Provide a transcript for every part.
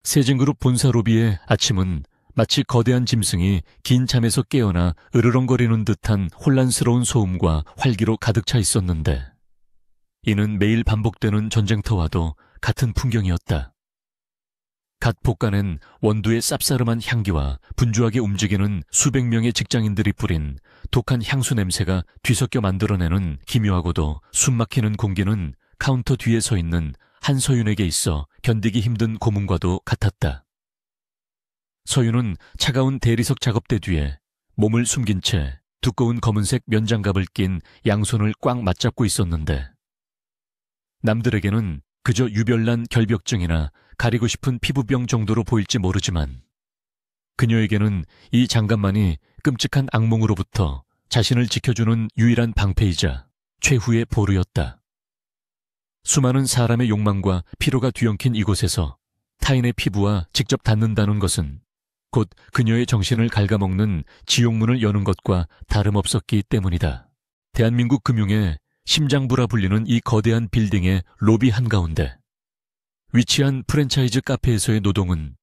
세진그룹 본사 로비의 아침은 마치 거대한 짐승이 긴 잠에서 깨어나 으르렁거리는 듯한 혼란스러운 소음과 활기로 가득 차 있었는데, 이는 매일 반복되는 전쟁터와도 같은 풍경이었다. 갓 볶아낸 원두의 쌉싸름한 향기와 분주하게 움직이는 수백 명의 직장인들이 뿌린 독한 향수 냄새가 뒤섞여 만들어내는 기묘하고도 숨막히는 공기는 카운터 뒤에 서 있는 한서윤에게 있어 견디기 힘든 고문과도 같았다. 서윤은 차가운 대리석 작업대 뒤에 몸을 숨긴 채 두꺼운 검은색 면장갑을 낀 양손을 꽉 맞잡고 있었는데, 남들에게는 그저 유별난 결벽증이나 가리고 싶은 피부병 정도로 보일지 모르지만, 그녀에게는 이 장갑만이 끔찍한 악몽으로부터 자신을 지켜주는 유일한 방패이자 최후의 보루였다. 수많은 사람의 욕망과 피로가 뒤엉킨 이곳에서 타인의 피부와 직접 닿는다는 것은 곧 그녀의 정신을 갉아먹는 지옥문을 여는 것과 다름없었기 때문이다. 대한민국 금융의 심장부라 불리는 이 거대한 빌딩의 로비 한가운데 위치한 프랜차이즈 카페에서의 노동은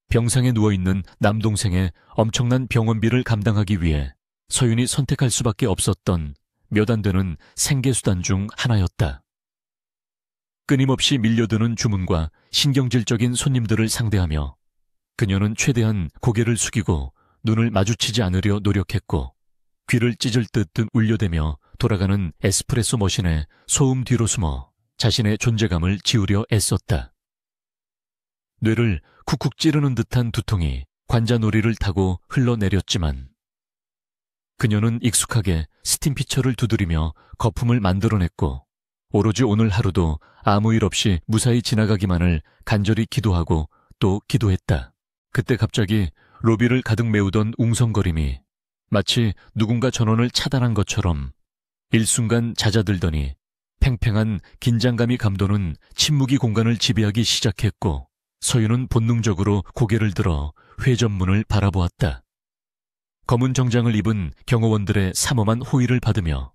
병상에 누워있는 남동생의 엄청난 병원비를 감당하기 위해 서윤이 선택할 수밖에 없었던 몇 안 되는 생계수단 중 하나였다. 끊임없이 밀려드는 주문과 신경질적인 손님들을 상대하며 그녀는 최대한 고개를 숙이고 눈을 마주치지 않으려 노력했고, 귀를 찢을 듯 울려대며 돌아가는 에스프레소 머신의 소음 뒤로 숨어 자신의 존재감을 지우려 애썼다. 뇌를 쿡쿡 찌르는 듯한 두통이 관자놀이를 타고 흘러내렸지만, 그녀는 익숙하게 스팀피처를 두드리며 거품을 만들어냈고, 오로지 오늘 하루도 아무 일 없이 무사히 지나가기만을 간절히 기도하고 또 기도했다. 그때 갑자기 로비를 가득 메우던 웅성거림이 마치 누군가 전원을 차단한 것처럼 일순간 잦아들더니 팽팽한 긴장감이 감도는 침묵이 공간을 지배하기 시작했고, 서윤은 본능적으로 고개를 들어 회전문을 바라보았다. 검은 정장을 입은 경호원들의 삼엄한 호의를 받으며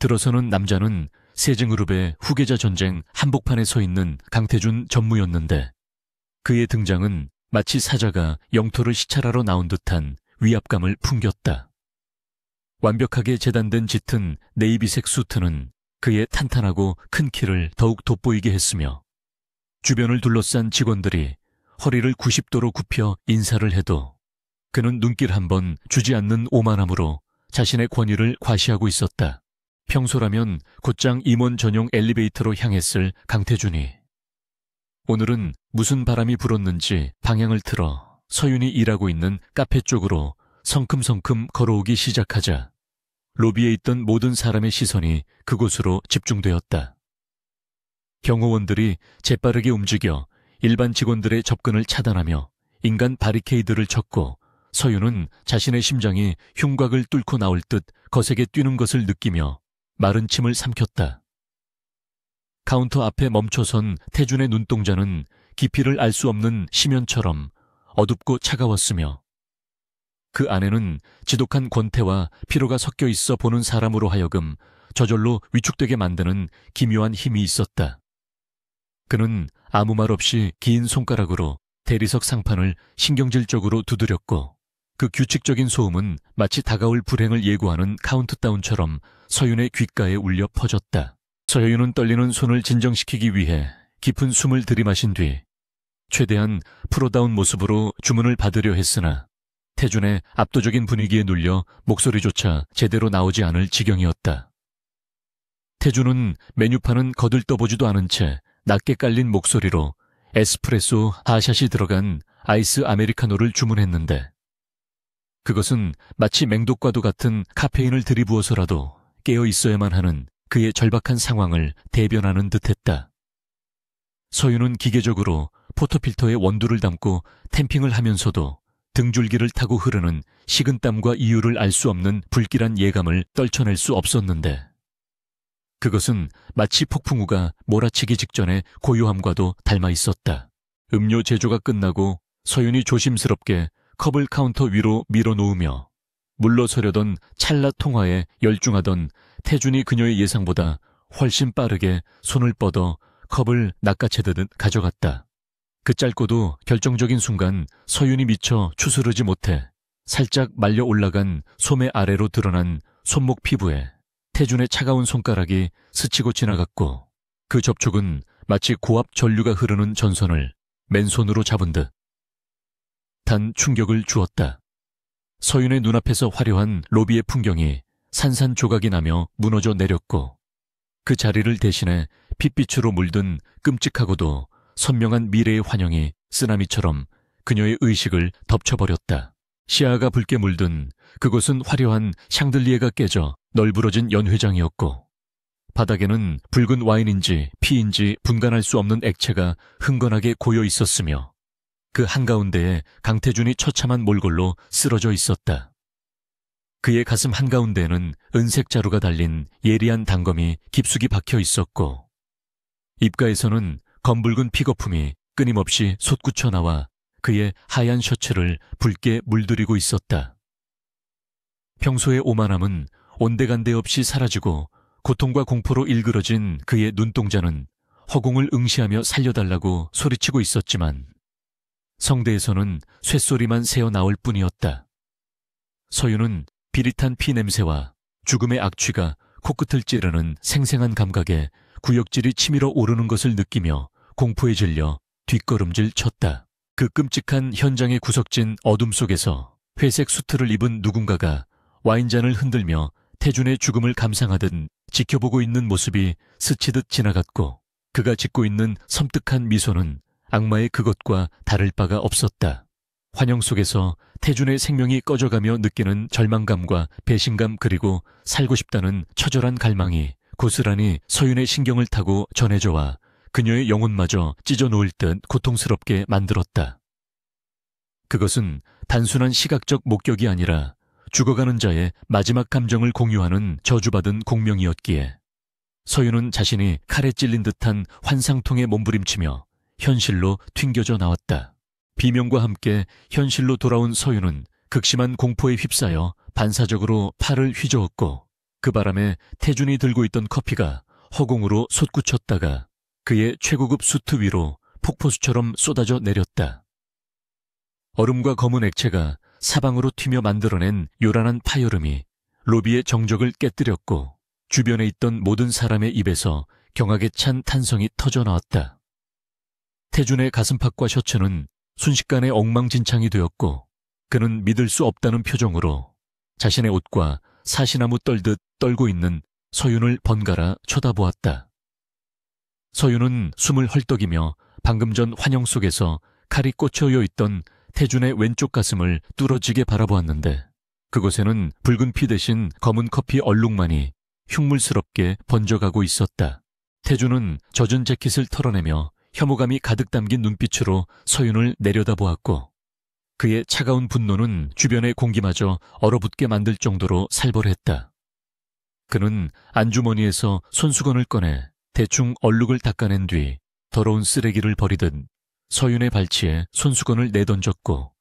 들어서는 남자는 세징그룹의 후계자 전쟁 한복판에 서 있는 강태준 전무였는데, 그의 등장은 마치 사자가 영토를 시찰하러 나온 듯한 위압감을 풍겼다. 완벽하게 재단된 짙은 네이비색 수트는 그의 탄탄하고 큰 키를 더욱 돋보이게 했으며, 주변을 둘러싼 직원들이 허리를 90도로 굽혀 인사를 해도 그는 눈길 한번 주지 않는 오만함으로 자신의 권위를 과시하고 있었다. 평소라면 곧장 임원 전용 엘리베이터로 향했을 강태준이 오늘은 무슨 바람이 불었는지 방향을 틀어 서윤이 일하고 있는 카페 쪽으로 성큼성큼 걸어오기 시작하자 로비에 있던 모든 사람의 시선이 그곳으로 집중되었다. 경호원들이 재빠르게 움직여 일반 직원들의 접근을 차단하며 인간 바리케이드를 쳤고, 서윤은 자신의 심장이 흉곽을 뚫고 나올 듯 거세게 뛰는 것을 느끼며 마른 침을 삼켰다. 카운터 앞에 멈춰선 태준의 눈동자는 깊이를 알 수 없는 심연처럼 어둡고 차가웠으며, 그 안에는 지독한 권태와 피로가 섞여 있어 보는 사람으로 하여금 저절로 위축되게 만드는 기묘한 힘이 있었다. 그는 아무 말 없이 긴 손가락으로 대리석 상판을 신경질적으로 두드렸고, 그 규칙적인 소음은 마치 다가올 불행을 예고하는 카운트다운처럼 서윤의 귓가에 울려 퍼졌다. 서윤은 떨리는 손을 진정시키기 위해 깊은 숨을 들이마신 뒤 최대한 프로다운 모습으로 주문을 받으려 했으나 태준의 압도적인 분위기에 눌려 목소리조차 제대로 나오지 않을 지경이었다. 태준은 메뉴판은 거들떠보지도 않은 채 낮게 깔린 목소리로 에스프레소 아샷이 들어간 아이스 아메리카노를 주문했는데, 그것은 마치 맹독과도 같은 카페인을 들이부어서라도 깨어 있어야만 하는 그의 절박한 상황을 대변하는 듯했다. 서윤은 기계적으로 포토필터에 원두를 담고 탬핑을 하면서도 등줄기를 타고 흐르는 식은땀과 이유를 알 수 없는 불길한 예감을 떨쳐낼 수 없었는데, 그것은 마치 폭풍우가 몰아치기 직전의 고요함과도 닮아 있었다. 음료 제조가 끝나고 서윤이 조심스럽게 컵을 카운터 위로 밀어놓으며 물러서려던 찰나 통화에 열중하던 태준이 그녀의 예상보다 훨씬 빠르게 손을 뻗어 컵을 낚아채듯 가져갔다. 그 짧고도 결정적인 순간 서윤이 미쳐 추스르지 못해 살짝 말려 올라간 소매 아래로 드러난 손목 피부에 태준의 차가운 손가락이 스치고 지나갔고 그 접촉은 마치 고압 전류가 흐르는 전선을 맨손으로 잡은 듯 단 충격을 주었다. 서윤의 눈앞에서 화려한 로비의 풍경이 산산조각이 나며 무너져 내렸고 그 자리를 대신해 핏빛으로 물든 끔찍하고도 선명한 미래의 환영이 쓰나미처럼 그녀의 의식을 덮쳐버렸다. 시야가 붉게 물든 그곳은 화려한 샹들리에가 깨져 널브러진 연회장이었고 바닥에는 붉은 와인인지 피인지 분간할 수 없는 액체가 흥건하게 고여 있었으며 그 한가운데에 강태준이 처참한 몰골로 쓰러져 있었다. 그의 가슴 한가운데에는 은색 자루가 달린 예리한 단검이 깊숙이 박혀 있었고 입가에서는 검붉은 피거품이 끊임없이 솟구쳐 나와 그의 하얀 셔츠를 붉게 물들이고 있었다. 평소의 오만함은 온데간데 없이 사라지고 고통과 공포로 일그러진 그의 눈동자는 허공을 응시하며 살려달라고 소리치고 있었지만 성대에서는 쇳소리만 새어나올 뿐이었다. 서윤은 비릿한 피 냄새와 죽음의 악취가 코끝을 찌르는 생생한 감각에 구역질이 치밀어 오르는 것을 느끼며 공포에 질려 뒷걸음질 쳤다. 그 끔찍한 현장의 구석진 어둠 속에서 회색 수트를 입은 누군가가 와인잔을 흔들며 태준의 죽음을 감상하듯 지켜보고 있는 모습이 스치듯 지나갔고 그가 짓고 있는 섬뜩한 미소는 악마의 그것과 다를 바가 없었다. 환영 속에서 태준의 생명이 꺼져가며 느끼는 절망감과 배신감 그리고 살고 싶다는 처절한 갈망이 고스란히 서윤의 신경을 타고 전해져와 그녀의 영혼마저 찢어놓을 듯 고통스럽게 만들었다. 그것은 단순한 시각적 목격이 아니라 죽어가는 자의 마지막 감정을 공유하는 저주받은 공명이었기에 서윤은 자신이 칼에 찔린 듯한 환상통에 몸부림치며 현실로 튕겨져 나왔다. 비명과 함께 현실로 돌아온 서윤은 극심한 공포에 휩싸여 반사적으로 팔을 휘저었고 그 바람에 태준이 들고 있던 커피가 허공으로 솟구쳤다가 그의 최고급 수트 위로 폭포수처럼 쏟아져 내렸다. 얼음과 검은 액체가 사방으로 튀며 만들어낸 요란한 파열음이 로비의 정적을 깨뜨렸고 주변에 있던 모든 사람의 입에서 경악에 찬 탄성이 터져나왔다. 태준의 가슴팍과 셔츠는 순식간에 엉망진창이 되었고 그는 믿을 수 없다는 표정으로 자신의 옷과 사시나무 떨듯 떨고 있는 서윤을 번갈아 쳐다보았다. 서윤은 숨을 헐떡이며 방금 전 환영 속에서 칼이 꽂혀여 있던 태준의 왼쪽 가슴을 뚫어지게 바라보았는데 그곳에는 붉은 피 대신 검은 커피 얼룩만이 흉물스럽게 번져가고 있었다. 태준은 젖은 재킷을 털어내며 혐오감이 가득 담긴 눈빛으로 서윤을 내려다보았고 그의 차가운 분노는 주변의 공기마저 얼어붙게 만들 정도로 살벌했다. 그는 안주머니에서 손수건을 꺼내 대충 얼룩을 닦아낸 뒤 더러운 쓰레기를 버리듯 서윤의 발치에 손수건을 내던졌고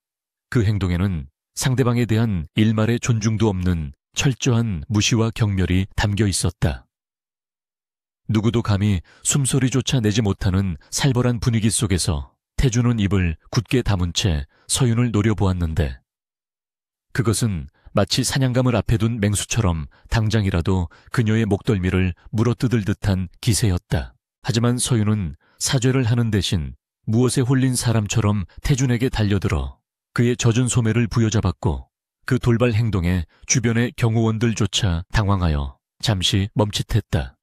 그 행동에는 상대방에 대한 일말의 존중도 없는 철저한 무시와 경멸이 담겨 있었다. 누구도 감히 숨소리조차 내지 못하는 살벌한 분위기 속에서 태준은 입을 굳게 다문 채 서윤을 노려보았는데 그것은 마치 사냥감을 앞에 둔 맹수처럼 당장이라도 그녀의 목덜미를 물어뜯을 듯한 기세였다. 하지만 서윤은 사죄를 하는 대신 무엇에 홀린 사람처럼 태준에게 달려들어 그의 젖은 소매를 부여잡았고 그 돌발 행동에 주변의 경호원들조차 당황하여 잠시 멈칫했다.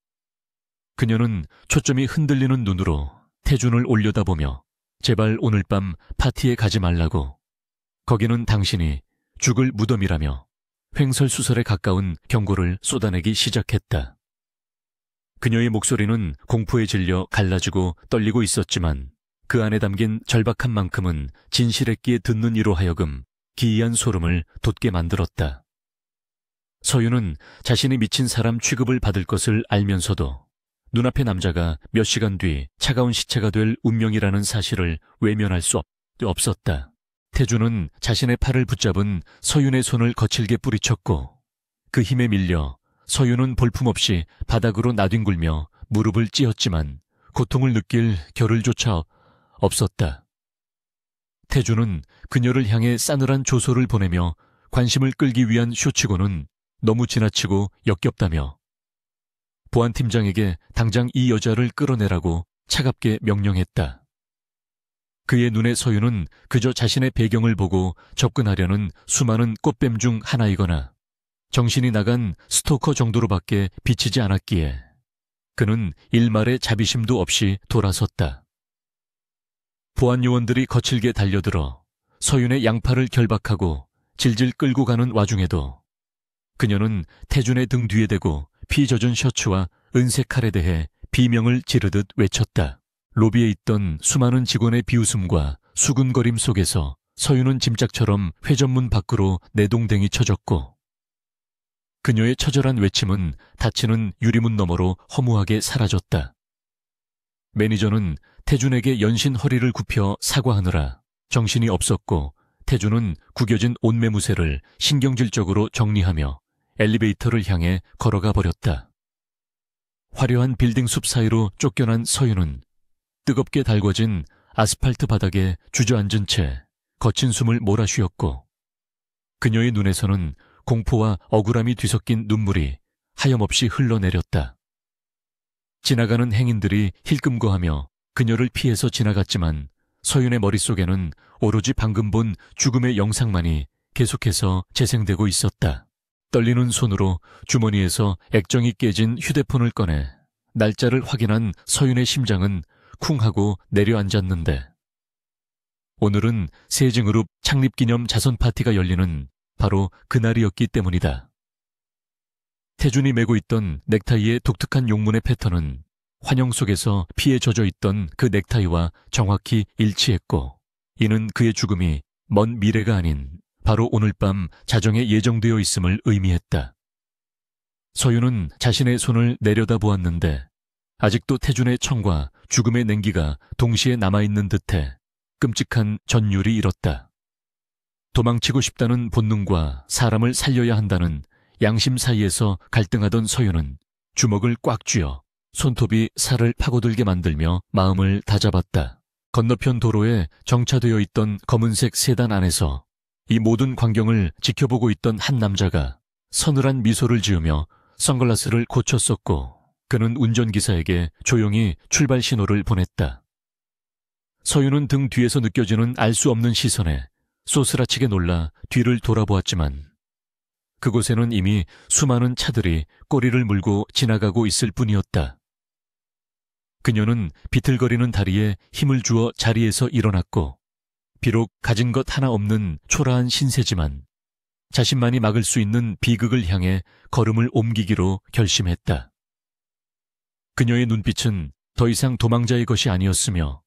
그녀는 초점이 흔들리는 눈으로 태준을 올려다보며 제발 오늘 밤 파티에 가지 말라고, 거기는 당신이 죽을 무덤이라며 횡설수설에 가까운 경고를 쏟아내기 시작했다. 그녀의 목소리는 공포에 질려 갈라지고 떨리고 있었지만 그 안에 담긴 절박한 만큼은 진실했기에 듣는 이로 하여금 기이한 소름을 돋게 만들었다. 서윤은 자신이 미친 사람 취급을 받을 것을 알면서도 눈앞의 남자가 몇 시간 뒤 차가운 시체가 될 운명이라는 사실을 외면할 수 없었다. 태준은 자신의 팔을 붙잡은 서윤의 손을 거칠게 뿌리쳤고 그 힘에 밀려 서윤은 볼품없이 바닥으로 나뒹굴며 무릎을 찧었지만 고통을 느낄 겨를조차 없었다. 태주는 그녀를 향해 싸늘한 조소를 보내며 관심을 끌기 위한 쇼치고는 너무 지나치고 역겹다며 보안팀장에게 당장 이 여자를 끌어내라고 차갑게 명령했다. 그의 눈에 서유는 그저 자신의 배경을 보고 접근하려는 수많은 꽃뱀 중 하나이거나 정신이 나간 스토커 정도로밖에 비치지 않았기에 그는 일말의 자비심도 없이 돌아섰다. 보안 요원들이 거칠게 달려들어 서윤의 양팔을 결박하고 질질 끌고 가는 와중에도 그녀는 태준의 등 뒤에 대고 피 젖은 셔츠와 은색 칼에 대해 비명을 지르듯 외쳤다. 로비에 있던 수많은 직원의 비웃음과 수군거림 속에서 서윤은 짐짝처럼 회전문 밖으로 내동댕이 쳐졌고 그녀의 처절한 외침은 닫히는 유리문 너머로 허무하게 사라졌다. 매니저는 태준에게 연신 허리를 굽혀 사과하느라 정신이 없었고 태준은 구겨진 옷매무새를 신경질적으로 정리하며 엘리베이터를 향해 걸어가 버렸다. 화려한 빌딩 숲 사이로 쫓겨난 서윤은 뜨겁게 달궈진 아스팔트 바닥에 주저앉은 채 거친 숨을 몰아쉬었고 그녀의 눈에서는 공포와 억울함이 뒤섞인 눈물이 하염없이 흘러내렸다. 지나가는 행인들이 힐끔거하며 그녀를 피해서 지나갔지만 서윤의 머릿속에는 오로지 방금 본 죽음의 영상만이 계속해서 재생되고 있었다. 떨리는 손으로 주머니에서 액정이 깨진 휴대폰을 꺼내 날짜를 확인한 서윤의 심장은 쿵 하고 내려앉았는데 오늘은 세징그룹 창립기념 자선 파티가 열리는 바로 그날이었기 때문이다. 태준이 메고 있던 넥타이의 독특한 용문의 패턴은 환영 속에서 피에 젖어 있던 그 넥타이와 정확히 일치했고 이는 그의 죽음이 먼 미래가 아닌 바로 오늘 밤 자정에 예정되어 있음을 의미했다. 서윤은 자신의 손을 내려다보았는데 아직도 태준의 청과 죽음의 냉기가 동시에 남아있는 듯해 끔찍한 전율이 일었다. 도망치고 싶다는 본능과 사람을 살려야 한다는 양심 사이에서 갈등하던 서윤은 주먹을 꽉 쥐어 손톱이 살을 파고들게 만들며 마음을 다잡았다. 건너편 도로에 정차되어 있던 검은색 세단 안에서 이 모든 광경을 지켜보고 있던 한 남자가 서늘한 미소를 지으며 선글라스를 고쳐 썼고 그는 운전기사에게 조용히 출발 신호를 보냈다. 서윤은 등 뒤에서 느껴지는 알 수 없는 시선에 쏘스라치게 놀라 뒤를 돌아보았지만 그곳에는 이미 수많은 차들이 꼬리를 물고 지나가고 있을 뿐이었다. 그녀는 비틀거리는 다리에 힘을 주어 자리에서 일어났고 비록 가진 것 하나 없는 초라한 신세지만 자신만이 막을 수 있는 비극을 향해 걸음을 옮기기로 결심했다. 그녀의 눈빛은 더 이상 도망자의 것이 아니었으며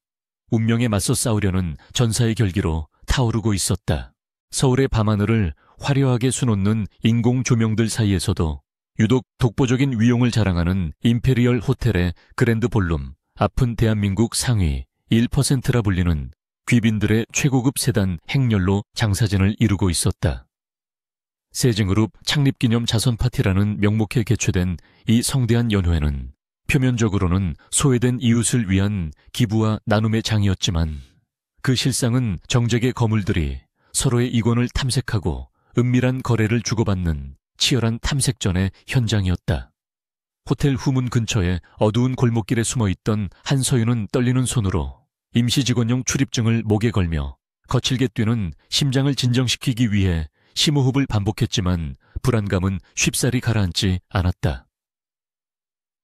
운명에 맞서 싸우려는 전사의 결기로 타오르고 있었다. 서울의 밤하늘을 화려하게 수놓는 인공 조명들 사이에서도 유독 독보적인 위용을 자랑하는 임페리얼 호텔의 그랜드 볼룸, 앞은 대한민국 상위 1%라 불리는 귀빈들의 최고급 세단 행렬로 장사진을 이루고 있었다. 세징그룹 창립기념 자선 파티라는 명목에 개최된 이 성대한 연회는 표면적으로는 소외된 이웃을 위한 기부와 나눔의 장이었지만 그 실상은 정적의 거물들이 서로의 이권을 탐색하고 은밀한 거래를 주고받는 치열한 탐색전의 현장이었다. 호텔 후문 근처에 어두운 골목길에 숨어있던 한서윤은 떨리는 손으로 임시직원용 출입증을 목에 걸며 거칠게 뛰는 심장을 진정시키기 위해 심호흡을 반복했지만 불안감은 쉽사리 가라앉지 않았다.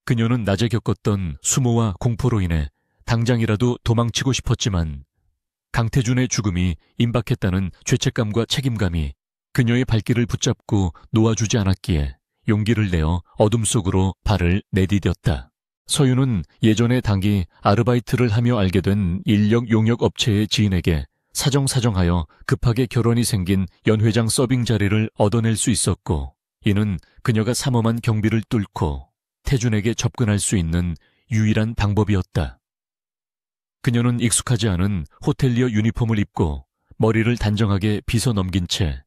그녀는 낮에 겪었던 수모와 공포로 인해 당장이라도 도망치고 싶었지만 강태준의 죽음이 임박했다는 죄책감과 책임감이 그녀의 발길을 붙잡고 놓아주지 않았기에 용기를 내어 어둠 속으로 발을 내디뎠다. 서윤은 예전에 당기 아르바이트를 하며 알게 된 인력 용역 업체의 지인에게 사정하여 급하게 결혼이 생긴 연회장 서빙 자리를 얻어낼 수 있었고 이는 그녀가 삼엄한 경비를 뚫고 태준에게 접근할 수 있는 유일한 방법이었다. 그녀는 익숙하지 않은 호텔리어 유니폼을 입고 머리를 단정하게 빗어 넘긴 채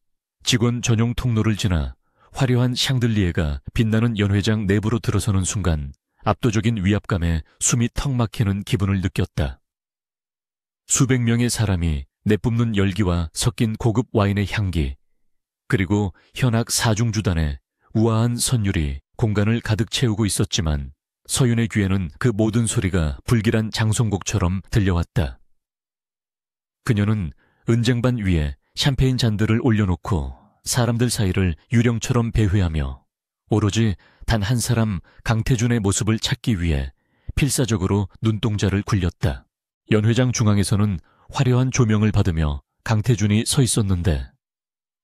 직원 전용 통로를 지나 화려한 샹들리에가 빛나는 연회장 내부로 들어서는 순간 압도적인 위압감에 숨이 턱 막히는 기분을 느꼈다. 수백 명의 사람이 내뿜는 열기와 섞인 고급 와인의 향기, 그리고 현악 사중주단의 우아한 선율이 공간을 가득 채우고 있었지만 서윤의 귀에는 그 모든 소리가 불길한 장송곡처럼 들려왔다. 그녀는 은쟁반 위에 샴페인 잔들을 올려놓고 사람들 사이를 유령처럼 배회하며 오로지 단 한 사람 강태준의 모습을 찾기 위해 필사적으로 눈동자를 굴렸다. 연회장 중앙에서는 화려한 조명을 받으며 강태준이 서 있었는데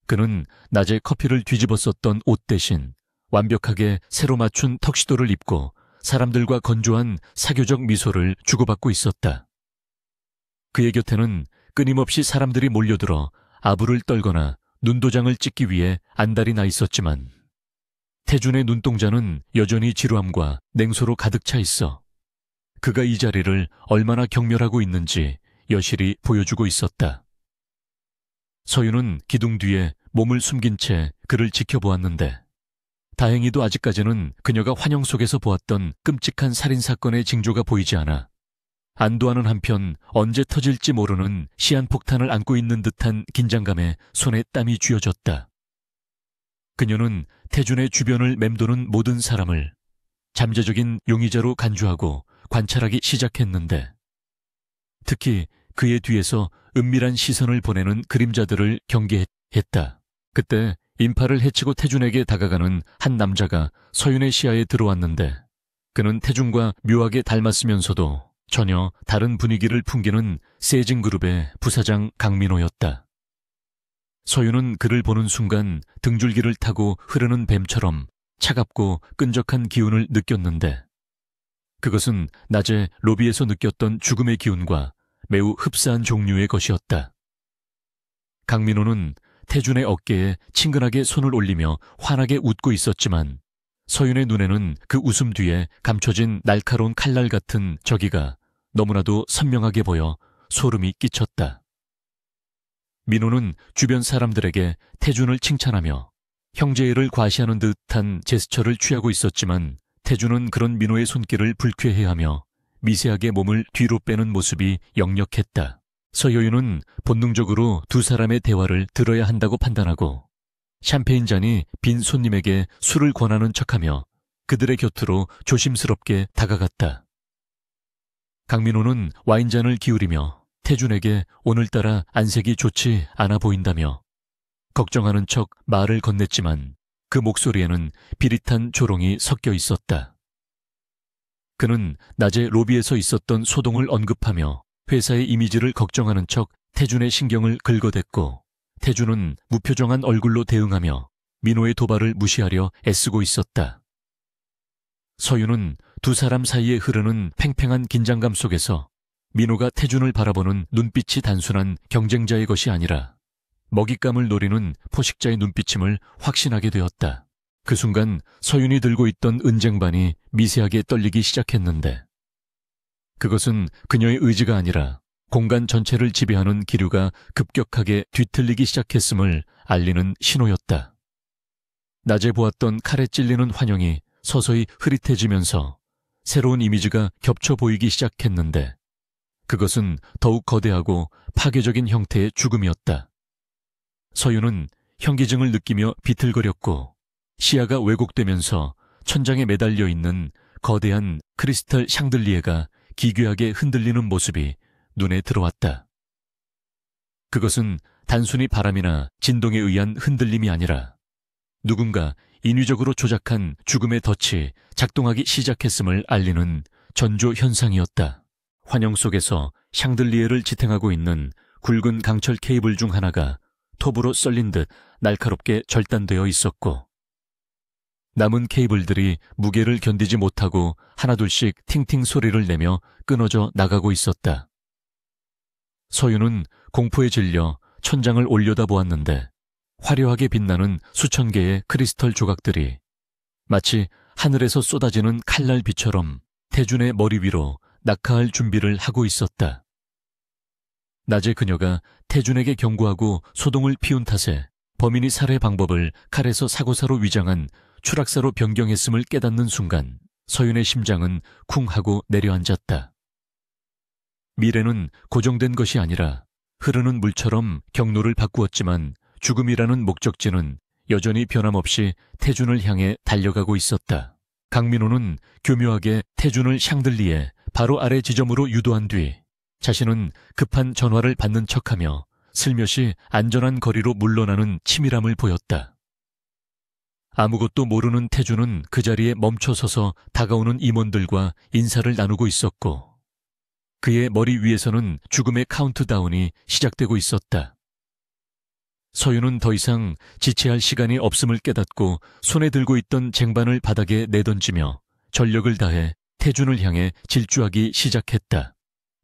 그는 낮에 커피를 뒤집어 썼던 옷 대신 완벽하게 새로 맞춘 턱시도를 입고 사람들과 건조한 사교적 미소를 주고받고 있었다. 그의 곁에는 끊임없이 사람들이 몰려들어 아부를 떨거나 눈도장을 찍기 위해 안달이 나 있었지만 태준의 눈동자는 여전히 지루함과 냉소로 가득 차 있어 그가 이 자리를 얼마나 경멸하고 있는지 여실히 보여주고 있었다. 서윤은 기둥 뒤에 몸을 숨긴 채 그를 지켜보았는데 다행히도 아직까지는 그녀가 환영 속에서 보았던 끔찍한 살인사건의 징조가 보이지 않아 안도하는 한편 언제 터질지 모르는 시한폭탄을 안고 있는 듯한 긴장감에 손에 땀이 쥐어졌다. 그녀는 태준의 주변을 맴도는 모든 사람을 잠재적인 용의자로 간주하고 관찰하기 시작했는데 특히 그의 뒤에서 은밀한 시선을 보내는 그림자들을 경계했다. 그때 인파를 해치고 태준에게 다가가는 한 남자가 서윤의 시야에 들어왔는데 그는 태준과 묘하게 닮았으면서도 전혀 다른 분위기를 풍기는 세징그룹의 부사장 강민호였다. 서윤은 그를 보는 순간 등줄기를 타고 흐르는 뱀처럼 차갑고 끈적한 기운을 느꼈는데 그것은 낮에 로비에서 느꼈던 죽음의 기운과 매우 흡사한 종류의 것이었다. 강민호는 태준의 어깨에 친근하게 손을 올리며 환하게 웃고 있었지만 서윤의 눈에는 그 웃음 뒤에 감춰진 날카로운 칼날 같은 저기가 너무나도 선명하게 보여 소름이 끼쳤다. 민호는 주변 사람들에게 태준을 칭찬하며 형제애를 과시하는 듯한 제스처를 취하고 있었지만 태준은 그런 민호의 손길을 불쾌해하며 미세하게 몸을 뒤로 빼는 모습이 역력했다. 서여윤은 본능적으로 두 사람의 대화를 들어야 한다고 판단하고 샴페인 잔이 빈 손님에게 술을 권하는 척하며 그들의 곁으로 조심스럽게 다가갔다. 강민호는 와인잔을 기울이며 태준에게 오늘따라 안색이 좋지 않아 보인다며 걱정하는 척 말을 건넸지만 그 목소리에는 비릿한 조롱이 섞여 있었다. 그는 낮에 로비에서 있었던 소동을 언급하며 회사의 이미지를 걱정하는 척 태준의 신경을 긁어댔고 태준은 무표정한 얼굴로 대응하며 민호의 도발을 무시하려 애쓰고 있었다. 서윤은 두 사람 사이에 흐르는 팽팽한 긴장감 속에서 민호가 태준을 바라보는 눈빛이 단순한 경쟁자의 것이 아니라 먹잇감을 노리는 포식자의 눈빛임을 확신하게 되었다. 그 순간 서윤이 들고 있던 은쟁반이 미세하게 떨리기 시작했는데 그것은 그녀의 의지가 아니라 공간 전체를 지배하는 기류가 급격하게 뒤틀리기 시작했음을 알리는 신호였다. 낮에 보았던 칼에 찔리는 환영이 서서히 흐릿해지면서 새로운 이미지가 겹쳐 보이기 시작했는데 그것은 더욱 거대하고 파괴적인 형태의 죽음이었다. 서윤은 현기증을 느끼며 비틀거렸고 시야가 왜곡되면서 천장에 매달려 있는 거대한 크리스탈 샹들리에가 기괴하게 흔들리는 모습이 눈에 들어왔다. 그것은 단순히 바람이나 진동에 의한 흔들림이 아니라 누군가 인위적으로 조작한 죽음의 덫이 작동하기 시작했음을 알리는 전조 현상이었다. 환영 속에서 샹들리에를 지탱하고 있는 굵은 강철 케이블 중 하나가 톱으로 썰린 듯 날카롭게 절단되어 있었고 남은 케이블들이 무게를 견디지 못하고 하나둘씩 팅팅 소리를 내며 끊어져 나가고 있었다. 서윤은 공포에 질려 천장을 올려다보았는데 화려하게 빛나는 수천 개의 크리스털 조각들이 마치 하늘에서 쏟아지는 칼날비처럼 태준의 머리 위로 낙하할 준비를 하고 있었다. 낮에 그녀가 태준에게 경고하고 소동을 피운 탓에 범인이 살해 방법을 칼에서 사고사로 위장한 추락사로 변경했음을 깨닫는 순간 서윤의 심장은 쿵 하고 내려앉았다. 미래는 고정된 것이 아니라 흐르는 물처럼 경로를 바꾸었지만 죽음이라는 목적지는 여전히 변함없이 태준을 향해 달려가고 있었다. 강민호는 교묘하게 태준을 샹들리에 바로 아래 지점으로 유도한 뒤 자신은 급한 전화를 받는 척하며 슬며시 안전한 거리로 물러나는 치밀함을 보였다. 아무것도 모르는 태준은 그 자리에 멈춰서서 다가오는 임원들과 인사를 나누고 있었고 그의 머리 위에서는 죽음의 카운트다운이 시작되고 있었다. 서윤은 더 이상 지체할 시간이 없음을 깨닫고 손에 들고 있던 쟁반을 바닥에 내던지며 전력을 다해 태준을 향해 질주하기 시작했다.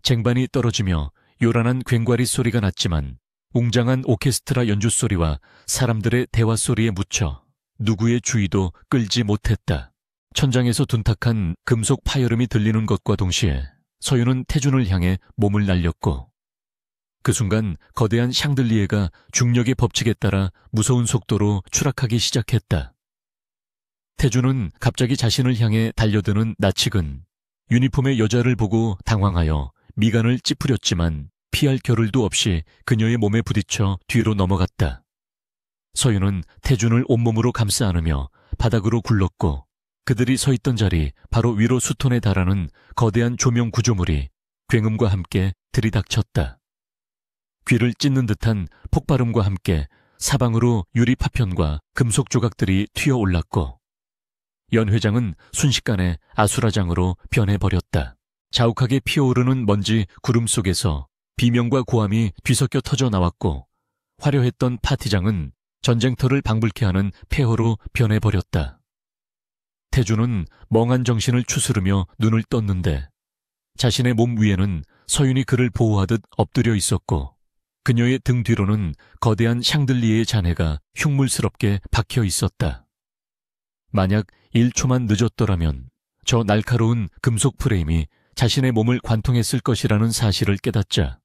쟁반이 떨어지며 요란한 괭과리 소리가 났지만 웅장한 오케스트라 연주 소리와 사람들의 대화 소리에 묻혀 누구의 주의도 끌지 못했다. 천장에서 둔탁한 금속 파열음이 들리는 것과 동시에 서윤은 태준을 향해 몸을 날렸고 그 순간 거대한 샹들리에가 중력의 법칙에 따라 무서운 속도로 추락하기 시작했다. 태준은 갑자기 자신을 향해 달려드는 나치근 유니폼의 여자를 보고 당황하여 미간을 찌푸렸지만 피할 겨를도 없이 그녀의 몸에 부딪혀 뒤로 넘어갔다. 서윤은 태준을 온몸으로 감싸 안으며 바닥으로 굴렀고 그들이 서 있던 자리 바로 위로 수톤에 달하는 거대한 조명 구조물이 굉음과 함께 들이닥쳤다. 귀를 찢는 듯한 폭발음과 함께 사방으로 유리 파편과 금속 조각들이 튀어올랐고 연 회장은 순식간에 아수라장으로 변해버렸다. 자욱하게 피어오르는 먼지 구름 속에서 비명과 고함이 뒤섞여 터져 나왔고 화려했던 파티장은 전쟁터를 방불케 하는 폐허로 변해버렸다. 태준은 멍한 정신을 추스르며 눈을 떴는데 자신의 몸 위에는 서윤이 그를 보호하듯 엎드려 있었고 그녀의 등 뒤로는 거대한 샹들리에의 잔해가 흉물스럽게 박혀 있었다. 만약 1초만 늦었더라면 저 날카로운 금속 프레임이 자신의 몸을 관통했을 것이라는 사실을 깨닫자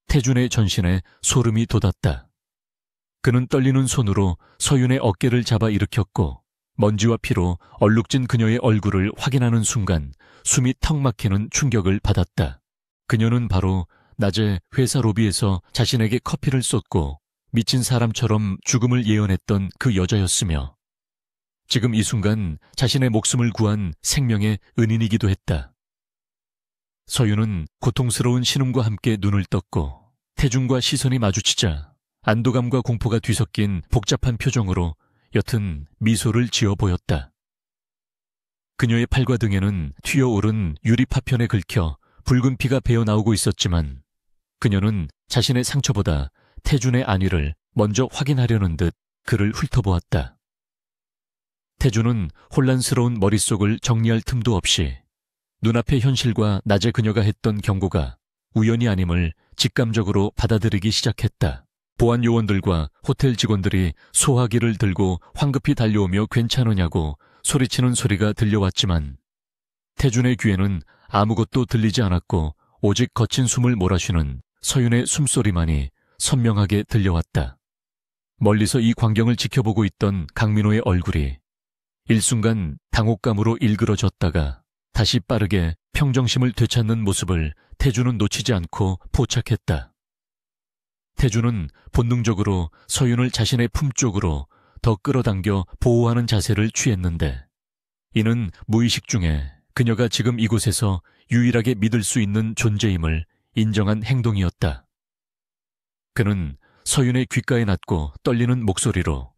태준의 전신에 소름이 돋았다. 그는 떨리는 손으로 서윤의 어깨를 잡아 일으켰고 먼지와 피로 얼룩진 그녀의 얼굴을 확인하는 순간 숨이 턱 막히는 충격을 받았다. 그녀는 바로 낮에 회사 로비에서 자신에게 커피를 쏟고 미친 사람처럼 죽음을 예언했던 그 여자였으며 지금 이 순간 자신의 목숨을 구한 생명의 은인이기도 했다. 서윤은 고통스러운 신음과 함께 눈을 떴고 태준과 시선이 마주치자 안도감과 공포가 뒤섞인 복잡한 표정으로 여튼 미소를 지어 보였다. 그녀의 팔과 등에는 튀어오른 유리 파편에 긁혀 붉은 피가 배어나오고 있었지만 그녀는 자신의 상처보다 태준의 안위를 먼저 확인하려는 듯 그를 훑어보았다. 태준은 혼란스러운 머릿속을 정리할 틈도 없이 눈앞의 현실과 낮에 그녀가 했던 경고가 우연이 아님을 직감적으로 받아들이기 시작했다. 보안 요원들과 호텔 직원들이 소화기를 들고 황급히 달려오며 괜찮으냐고 소리치는 소리가 들려왔지만 태준의 귀에는 아무것도 들리지 않았고 오직 거친 숨을 몰아쉬는 서윤의 숨소리만이 선명하게 들려왔다. 멀리서 이 광경을 지켜보고 있던 강민호의 얼굴이 일순간 당혹감으로 일그러졌다가 다시 빠르게 평정심을 되찾는 모습을 태준은 놓치지 않고 포착했다. 태준은 본능적으로 서윤을 자신의 품 쪽으로 더 끌어당겨 보호하는 자세를 취했는데 이는 무의식 중에 그녀가 지금 이곳에서 유일하게 믿을 수 있는 존재임을 인정한 행동이었다. 그는 서윤의 귓가에 낮고 떨리는 목소리로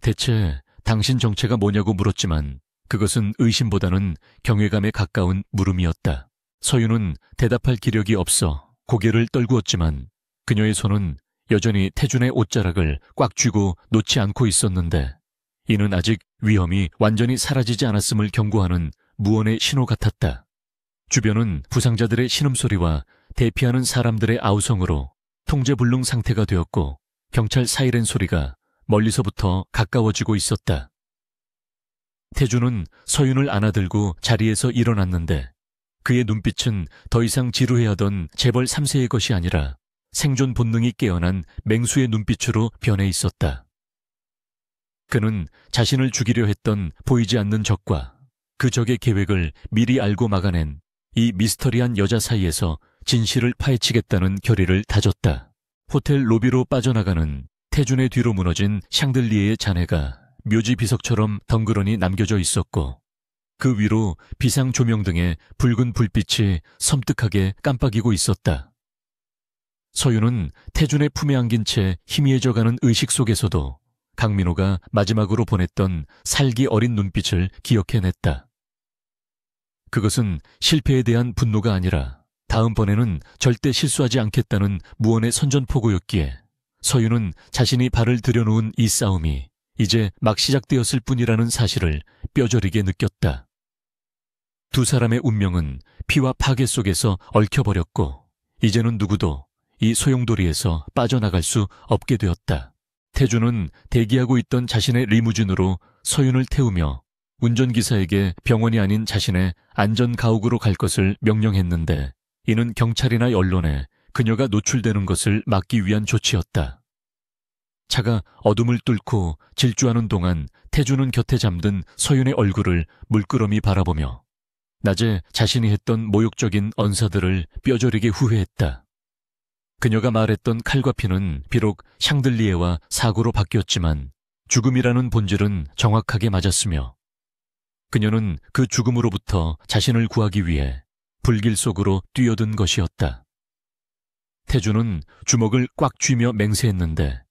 대체 당신 정체가 뭐냐고 물었지만 그것은 의심보다는 경외감에 가까운 물음이었다. 서윤은 대답할 기력이 없어 고개를 떨구었지만 그녀의 손은 여전히 태준의 옷자락을 꽉 쥐고 놓지 않고 있었는데 이는 아직 위험이 완전히 사라지지 않았음을 경고하는 무언의 신호 같았다. 주변은 부상자들의 신음소리와 대피하는 사람들의 아우성으로 통제불능 상태가 되었고 경찰 사이렌 소리가 멀리서부터 가까워지고 있었다. 태준은 서윤을 안아들고 자리에서 일어났는데 그의 눈빛은 더 이상 지루해하던 재벌 3세의 것이 아니라 생존 본능이 깨어난 맹수의 눈빛으로 변해 있었다. 그는 자신을 죽이려 했던 보이지 않는 적과 그 적의 계획을 미리 알고 막아낸 이 미스터리한 여자 사이에서 진실을 파헤치겠다는 결의를 다졌다. 호텔 로비로 빠져나가는 태준의 뒤로 무너진 샹들리에의 잔해가 묘지 비석처럼 덩그러니 남겨져 있었고 그 위로 비상 조명 등의 붉은 불빛이 섬뜩하게 깜빡이고 있었다. 서윤은 태준의 품에 안긴 채 희미해져가는 의식 속에서도 강민호가 마지막으로 보냈던 살기 어린 눈빛을 기억해냈다. 그것은 실패에 대한 분노가 아니라 다음번에는 절대 실수하지 않겠다는 무언의 선전포고였기에 서윤은 자신이 발을 들여놓은 이 싸움이 이제 막 시작되었을 뿐이라는 사실을 뼈저리게 느꼈다. 두 사람의 운명은 피와 파괴 속에서 얽혀버렸고 이제는 누구도 이 소용돌이에서 빠져나갈 수 없게 되었다. 태준은 대기하고 있던 자신의 리무진으로 서윤을 태우며 운전기사에게 병원이 아닌 자신의 안전가옥으로 갈 것을 명령했는데 이는 경찰이나 언론에 그녀가 노출되는 것을 막기 위한 조치였다. 차가 어둠을 뚫고 질주하는 동안 태준은 곁에 잠든 서윤의 얼굴을 물끄러미 바라보며 낮에 자신이 했던 모욕적인 언사들을 뼈저리게 후회했다. 그녀가 말했던 칼과 피는 비록 샹들리에와 사고로 바뀌었지만 죽음이라는 본질은 정확하게 맞았으며 그녀는 그 죽음으로부터 자신을 구하기 위해 불길 속으로 뛰어든 것이었다. 태준은 주먹을 꽉 쥐며 맹세했는데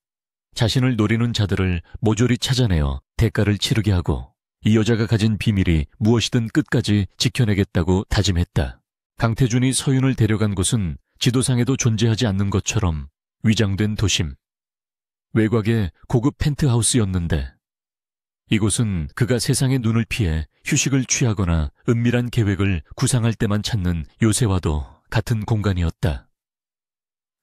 자신을 노리는 자들을 모조리 찾아내어 대가를 치르게 하고 이 여자가 가진 비밀이 무엇이든 끝까지 지켜내겠다고 다짐했다. 강태준이 서윤을 데려간 곳은 지도상에도 존재하지 않는 것처럼 위장된 도심. 외곽의 고급 펜트하우스였는데 이곳은 그가 세상의 눈을 피해 휴식을 취하거나 은밀한 계획을 구상할 때만 찾는 요새와도 같은 공간이었다.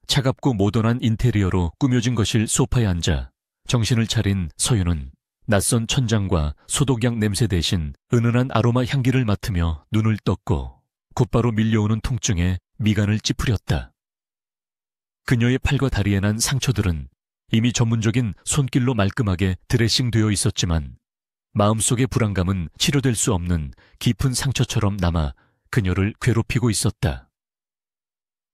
차갑고 모던한 인테리어로 꾸며진 거실 소파에 앉아 정신을 차린 서윤은 낯선 천장과 소독약 냄새 대신 은은한 아로마 향기를 맡으며 눈을 떴고 곧바로 밀려오는 통증에 미간을 찌푸렸다. 그녀의 팔과 다리에 난 상처들은 이미 전문적인 손길로 말끔하게 드레싱되어 있었지만 마음속의 불안감은 치료될 수 없는 깊은 상처처럼 남아 그녀를 괴롭히고 있었다.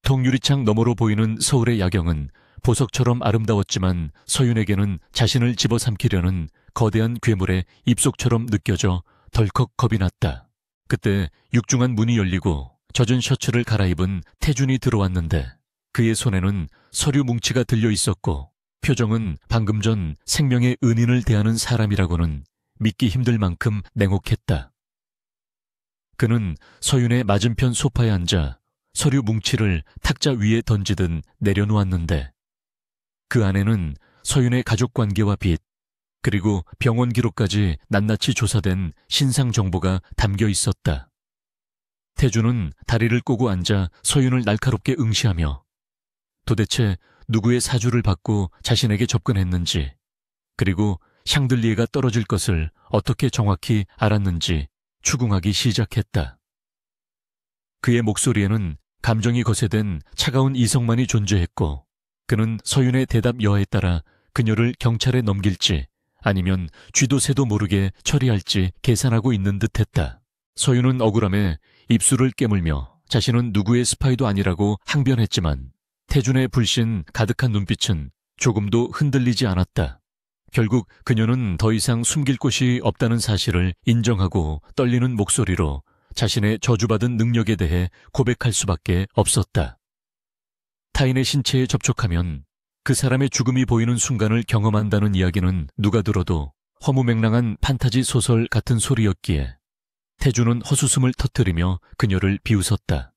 통유리창 너머로 보이는 서울의 야경은 보석처럼 아름다웠지만 서윤에게는 자신을 집어삼키려는 거대한 괴물의 입속처럼 느껴져 덜컥 겁이 났다. 그때 육중한 문이 열리고 젖은 셔츠를 갈아입은 태준이 들어왔는데 그의 손에는 서류 뭉치가 들려 있었고 표정은 방금 전 생명의 은인을 대하는 사람이라고는 믿기 힘들 만큼 냉혹했다. 그는 서윤의 맞은편 소파에 앉아 서류 뭉치를 탁자 위에 던지듯 내려놓았는데 그 안에는 서윤의 가족관계와 빚, 그리고 병원 기록까지 낱낱이 조사된 신상 정보가 담겨 있었다. 태준은 다리를 꼬고 앉아 서윤을 날카롭게 응시하며 도대체 누구의 사주를 받고 자신에게 접근했는지, 그리고 샹들리에가 떨어질 것을 어떻게 정확히 알았는지 추궁하기 시작했다. 그의 목소리에는 감정이 거세된 차가운 이성만이 존재했고 그는 서윤의 대답 여하에 따라 그녀를 경찰에 넘길지 아니면 쥐도 새도 모르게 처리할지 계산하고 있는 듯했다. 서윤은 억울함에 입술을 깨물며 자신은 누구의 스파이도 아니라고 항변했지만 태준의 불신 가득한 눈빛은 조금도 흔들리지 않았다. 결국 그녀는 더 이상 숨길 곳이 없다는 사실을 인정하고 떨리는 목소리로 자신의 저주받은 능력에 대해 고백할 수밖에 없었다. 타인의 신체에 접촉하면 그 사람의 죽음이 보이는 순간을 경험한다는 이야기는 누가 들어도 허무맹랑한 판타지 소설 같은 소리였기에 태준은 헛웃음을 터뜨리며 그녀를 비웃었다.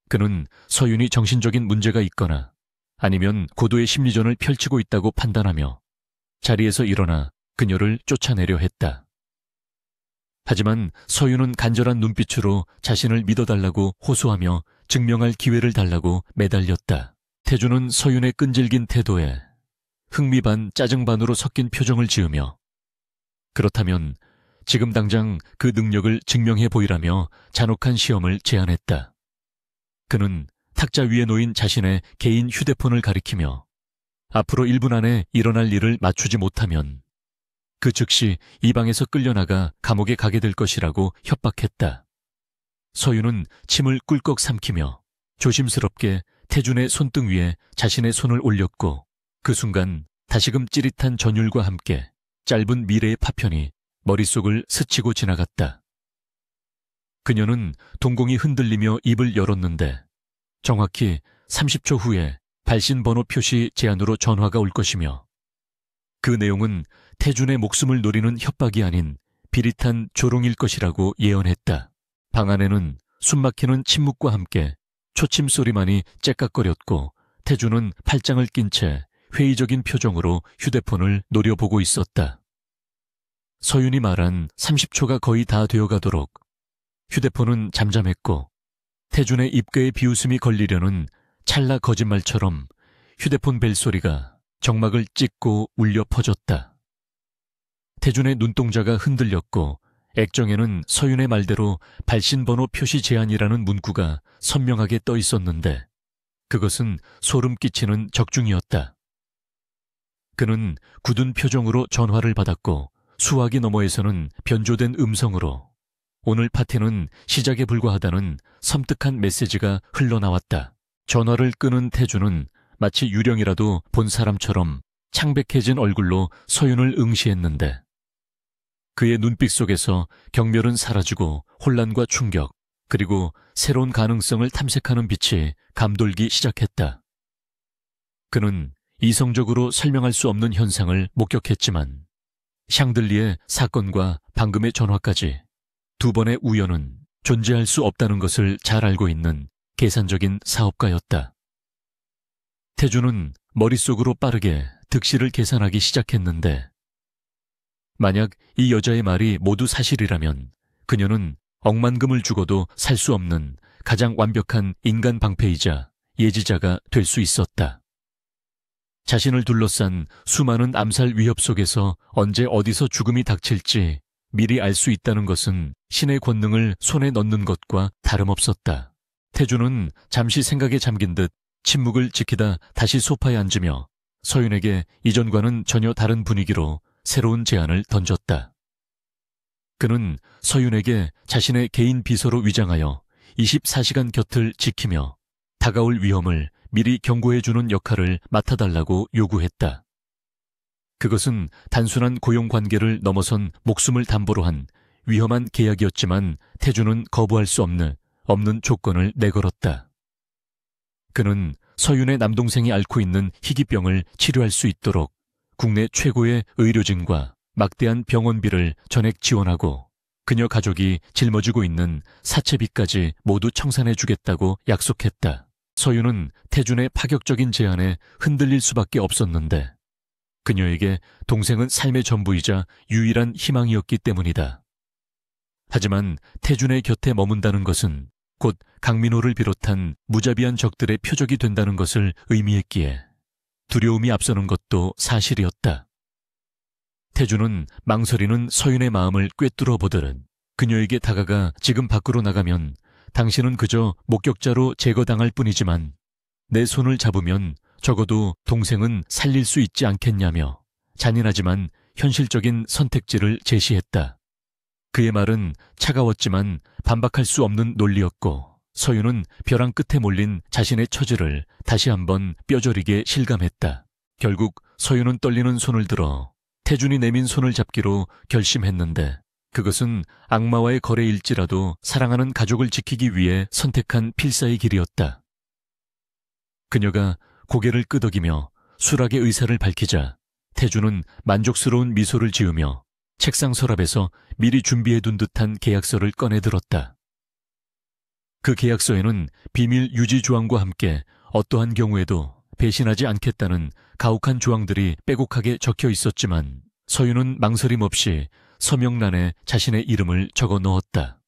그는 서윤이 정신적인 문제가 있거나 아니면 고도의 심리전을 펼치고 있다고 판단하며 자리에서 일어나 그녀를 쫓아내려 했다. 하지만 서윤은 간절한 눈빛으로 자신을 믿어달라고 호소하며 증명할 기회를 달라고 매달렸다. 태준은 서윤의 끈질긴 태도에 흥미 반 짜증 반으로 섞인 표정을 지으며 그렇다면 지금 당장 그 능력을 증명해 보이라며 잔혹한 시험을 제안했다. 그는 탁자 위에 놓인 자신의 개인 휴대폰을 가리키며 앞으로 1분 안에 일어날 일을 맞추지 못하면 그 즉시 이 방에서 끌려나가 감옥에 가게 될 것이라고 협박했다. 서윤은 침을 꿀꺽 삼키며 조심스럽게 태준의 손등 위에 자신의 손을 올렸고 그 순간 다시금 찌릿한 전율과 함께 짧은 미래의 파편이 머릿속을 스치고 지나갔다. 그녀는 동공이 흔들리며 입을 열었는데 정확히 30초 후에 발신번호 표시 제안으로 전화가 올 것이며 그 내용은 태준의 목숨을 노리는 협박이 아닌 비릿한 조롱일 것이라고 예언했다. 방 안에는 숨막히는 침묵과 함께 초침 소리만이 째깍거렸고 태준은 팔짱을 낀 채 회의적인 표정으로 휴대폰을 노려보고 있었다. 서윤이 말한 30초가 거의 다 되어가도록 휴대폰은 잠잠했고 태준의 입가에 비웃음이 걸리려는 찰나 거짓말처럼 휴대폰 벨소리가 정막을 찍고 울려 퍼졌다. 태준의 눈동자가 흔들렸고 액정에는 서윤의 말대로 발신번호 표시 제한이라는 문구가 선명하게 떠 있었는데 그것은 소름 끼치는 적중이었다. 그는 굳은 표정으로 전화를 받았고 수화기 너머에서는 변조된 음성으로 오늘 파티는 시작에 불과하다는 섬뜩한 메시지가 흘러나왔다. 전화를 끄는 태준은 마치 유령이라도 본 사람처럼 창백해진 얼굴로 서윤을 응시했는데 그의 눈빛 속에서 경멸은 사라지고 혼란과 충격 그리고 새로운 가능성을 탐색하는 빛이 감돌기 시작했다. 그는 이성적으로 설명할 수 없는 현상을 목격했지만 샹들리의 사건과 방금의 전화까지 두 번의 우연은 존재할 수 없다는 것을 잘 알고 있는 계산적인 사업가였다. 태준은 머릿속으로 빠르게 득실을 계산하기 시작했는데 만약 이 여자의 말이 모두 사실이라면 그녀는 억만금을 주고도 살 수 없는 가장 완벽한 인간 방패이자 예지자가 될 수 있었다. 자신을 둘러싼 수많은 암살 위협 속에서 언제 어디서 죽음이 닥칠지 미리 알 수 있다는 것은 신의 권능을 손에 넣는 것과 다름없었다. 태준은 잠시 생각에 잠긴 듯 침묵을 지키다 다시 소파에 앉으며 서윤에게 이전과는 전혀 다른 분위기로 새로운 제안을 던졌다. 그는 서윤에게 자신의 개인 비서로 위장하여 24시간 곁을 지키며 다가올 위험을 미리 경고해주는 역할을 맡아달라고 요구했다. 그것은 단순한 고용관계를 넘어선 목숨을 담보로 한 위험한 계약이었지만 태준은 거부할 수 없는 조건을 내걸었다. 그는 서윤의 남동생이 앓고 있는 희귀병을 치료할 수 있도록 국내 최고의 의료진과 막대한 병원비를 전액 지원하고 그녀 가족이 짊어지고 있는 사채비까지 모두 청산해주겠다고 약속했다. 서윤은 태준의 파격적인 제안에 흔들릴 수밖에 없었는데 그녀에게 동생은 삶의 전부이자 유일한 희망이었기 때문이다. 하지만 태준의 곁에 머문다는 것은 곧 강민호를 비롯한 무자비한 적들의 표적이 된다는 것을 의미했기에 두려움이 앞서는 것도 사실이었다. 태준은 망설이는 서윤의 마음을 꿰뚫어 보듯 그녀에게 다가가 지금 밖으로 나가면 당신은 그저 목격자로 제거당할 뿐이지만 내 손을 잡으면 적어도 동생은 살릴 수 있지 않겠냐며 잔인하지만 현실적인 선택지를 제시했다. 그의 말은 차가웠지만 반박할 수 없는 논리였고 서윤은 벼랑 끝에 몰린 자신의 처지를 다시 한번 뼈저리게 실감했다. 결국 서윤은 떨리는 손을 들어 태준이 내민 손을 잡기로 결심했는데 그것은 악마와의 거래일지라도 사랑하는 가족을 지키기 위해 선택한 필사의 길이었다. 그녀가 고개를 끄덕이며 수락의 의사를 밝히자 태준은 만족스러운 미소를 지으며 책상 서랍에서 미리 준비해둔 듯한 계약서를 꺼내들었다. 그 계약서에는 비밀 유지 조항과 함께 어떠한 경우에도 배신하지 않겠다는 가혹한 조항들이 빼곡하게 적혀 있었지만 서윤은 망설임 없이 서명란에 자신의 이름을 적어 넣었다.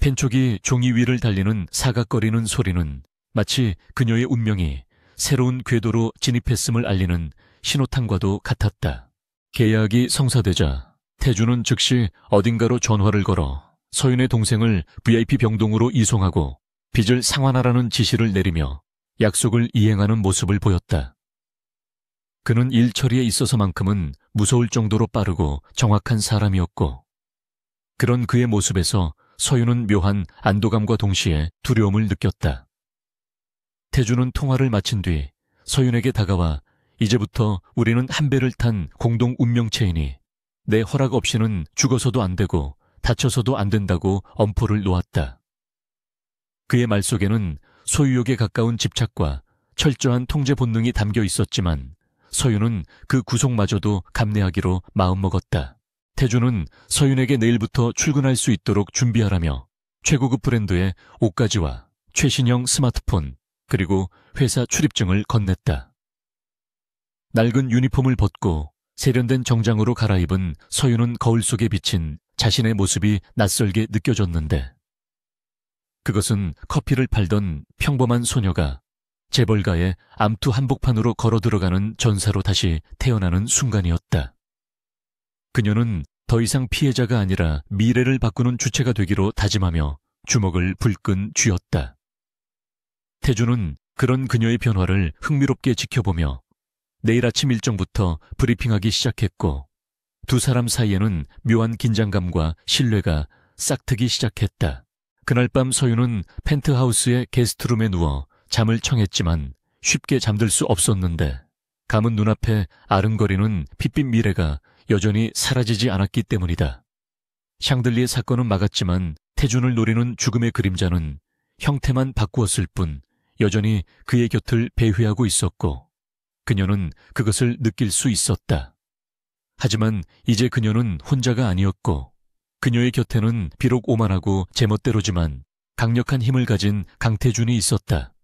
펜촉이 종이 위를 달리는 사각거리는 소리는 마치 그녀의 운명이 새로운 궤도로 진입했음을 알리는 신호탄과도 같았다. 계약이 성사되자 태준은 즉시 어딘가로 전화를 걸어 서윤의 동생을 VIP 병동으로 이송하고 빚을 상환하라는 지시를 내리며 약속을 이행하는 모습을 보였다. 그는 일 처리에 있어서만큼은 무서울 정도로 빠르고 정확한 사람이었고 그런 그의 모습에서 서윤은 묘한 안도감과 동시에 두려움을 느꼈다. 태주는 통화를 마친 뒤 서윤에게 다가와 이제부터 우리는 한 배를 탄 공동 운명체이니 내 허락 없이는 죽어서도 안 되고 다쳐서도 안 된다고 엄포를 놓았다. 그의 말 속에는 소유욕에 가까운 집착과 철저한 통제 본능이 담겨 있었지만 서윤은 그 구속마저도 감내하기로 마음먹었다. 태주는 서윤에게 내일부터 출근할 수 있도록 준비하라며 최고급 브랜드의 옷가지와 최신형 스마트폰 그리고 회사 출입증을 건넸다. 낡은 유니폼을 벗고 세련된 정장으로 갈아입은 서윤은 거울 속에 비친 자신의 모습이 낯설게 느껴졌는데 그것은 커피를 팔던 평범한 소녀가 재벌가의 암투 한복판으로 걸어 들어가는 전사로 다시 태어나는 순간이었다. 그녀는 더 이상 피해자가 아니라 미래를 바꾸는 주체가 되기로 다짐하며 주먹을 불끈 쥐었다. 태주는 그런 그녀의 변화를 흥미롭게 지켜보며 내일 아침 일정부터 브리핑하기 시작했고 두 사람 사이에는 묘한 긴장감과 신뢰가 싹트기 시작했다. 그날 밤 서윤은 펜트하우스의 게스트룸에 누워 잠을 청했지만 쉽게 잠들 수 없었는데 감은 눈앞에 아른거리는 핏빛 미래가 여전히 사라지지 않았기 때문이다. 샹들리의 사건은 막았지만 태준을 노리는 죽음의 그림자는 형태만 바꾸었을 뿐 여전히 그의 곁을 배회하고 있었고 그녀는 그것을 느낄 수 있었다. 하지만 이제 그녀는 혼자가 아니었고 그녀의 곁에는 비록 오만하고 제멋대로지만 강력한 힘을 가진 강태준이 있었다.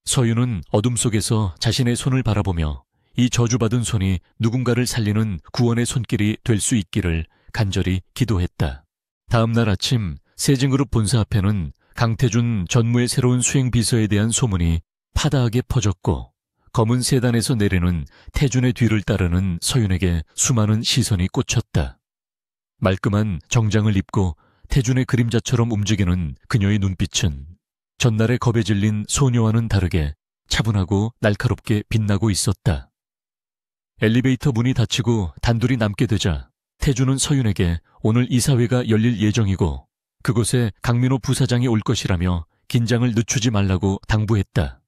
서윤은 어둠 속에서 자신의 손을 바라보며 이 저주받은 손이 누군가를 살리는 구원의 손길이 될 수 있기를 간절히 기도했다. 다음 날 아침 세진그룹 본사 앞에는 강태준 전무의 새로운 수행비서에 대한 소문이 파다하게 퍼졌고 검은 세단에서 내리는 태준의 뒤를 따르는 서윤에게 수많은 시선이 꽂혔다. 말끔한 정장을 입고 태준의 그림자처럼 움직이는 그녀의 눈빛은 전날의 겁에 질린 소녀와는 다르게 차분하고 날카롭게 빛나고 있었다. 엘리베이터 문이 닫히고 단둘이 남게 되자 태준은 서윤에게 오늘 이사회가 열릴 예정이고 그곳에 강민호 부사장이 올 것이라며 긴장을 늦추지 말라고 당부했다.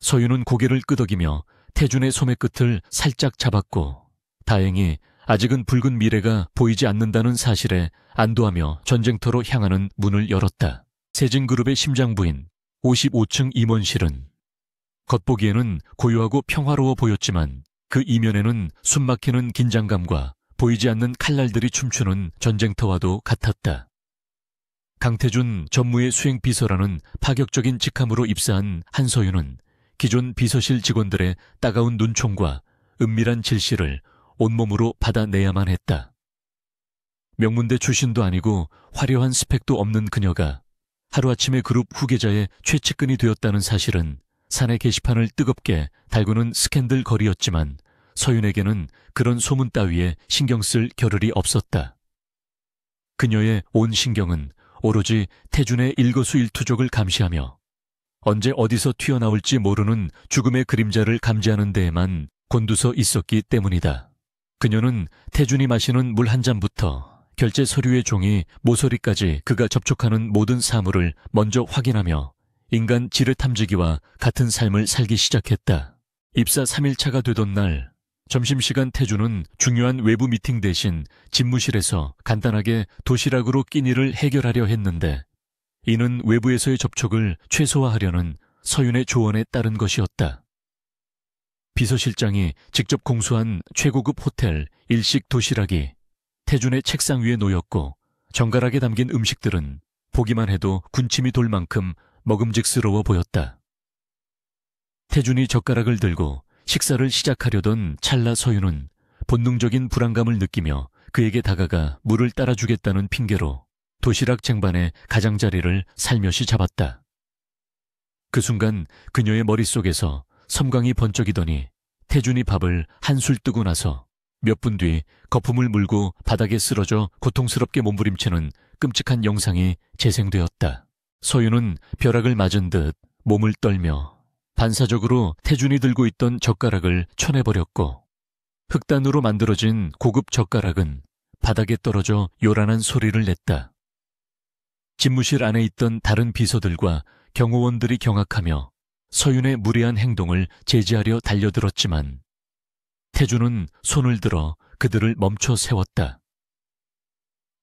서윤은 고개를 끄덕이며 태준의 소매 끝을 살짝 잡았고 다행히 아직은 붉은 미래가 보이지 않는다는 사실에 안도하며 전쟁터로 향하는 문을 열었다. 세진그룹의 심장부인 55층 임원실은 겉보기에는 고요하고 평화로워 보였지만 그 이면에는 숨막히는 긴장감과 보이지 않는 칼날들이 춤추는 전쟁터와도 같았다. 강태준 전무의 수행비서라는 파격적인 직함으로 입사한 한서윤은 기존 비서실 직원들의 따가운 눈총과 은밀한 질시를 온몸으로 받아내야만 했다. 명문대 출신도 아니고 화려한 스펙도 없는 그녀가 하루아침에 그룹 후계자의 최측근이 되었다는 사실은 사내 게시판을 뜨겁게 달구는 스캔들 거리였지만 서윤에게는 그런 소문 따위에 신경 쓸 겨를이 없었다. 그녀의 온 신경은 오로지 태준의 일거수일투족을 감시하며 언제 어디서 튀어나올지 모르는 죽음의 그림자를 감지하는 데에만 곤두서 있었기 때문이다. 그녀는 태준이 마시는 물 한 잔부터 결제 서류의 종이 모서리까지 그가 접촉하는 모든 사물을 먼저 확인하며 인간 지뢰 탐지기와 같은 삶을 살기 시작했다. 입사 3일차가 되던 날 점심시간 태준은 중요한 외부 미팅 대신 집무실에서 간단하게 도시락으로 끼니를 해결하려 했는데 이는 외부에서의 접촉을 최소화하려는 서윤의 조언에 따른 것이었다. 비서실장이 직접 공수한 최고급 호텔 일식 도시락이 태준의 책상 위에 놓였고 정갈하게 담긴 음식들은 보기만 해도 군침이 돌 만큼 먹음직스러워 보였다. 태준이 젓가락을 들고 식사를 시작하려던 찰나 서윤은 본능적인 불안감을 느끼며 그에게 다가가 물을 따라주겠다는 핑계로 도시락 쟁반의 가장자리를 살며시 잡았다. 그 순간 그녀의 머릿속에서 섬광이 번쩍이더니 태준이 밥을 한술 뜨고 나서 몇 분 뒤 거품을 물고 바닥에 쓰러져 고통스럽게 몸부림치는 끔찍한 영상이 재생되었다. 서윤은 벼락을 맞은 듯 몸을 떨며 반사적으로 태준이 들고 있던 젓가락을 쳐내버렸고 흑단으로 만들어진 고급 젓가락은 바닥에 떨어져 요란한 소리를 냈다. 집무실 안에 있던 다른 비서들과 경호원들이 경악하며 서윤의 무례한 행동을 제지하려 달려들었지만 태주는 손을 들어 그들을 멈춰 세웠다.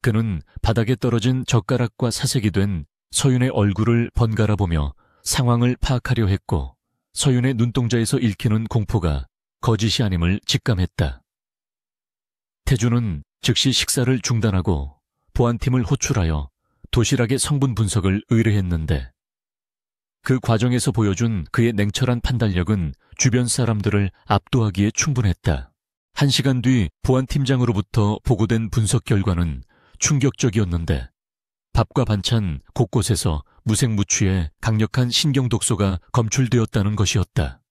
그는 바닥에 떨어진 젓가락과 사색이 된 서윤의 얼굴을 번갈아 보며 상황을 파악하려 했고 서윤의 눈동자에서 읽히는 공포가 거짓이 아님을 직감했다. 태주는 즉시 식사를 중단하고 보안팀을 호출하여 도시락의 성분 분석을 의뢰했는데 그 과정에서 보여준 그의 냉철한 판단력은 주변 사람들을 압도하기에 충분했다. 1시간 뒤 보안팀장으로부터 보고된 분석 결과는 충격적이었는데 밥과 반찬 곳곳에서 무색무취의 강력한 신경독소가 검출되었다는 것이었다.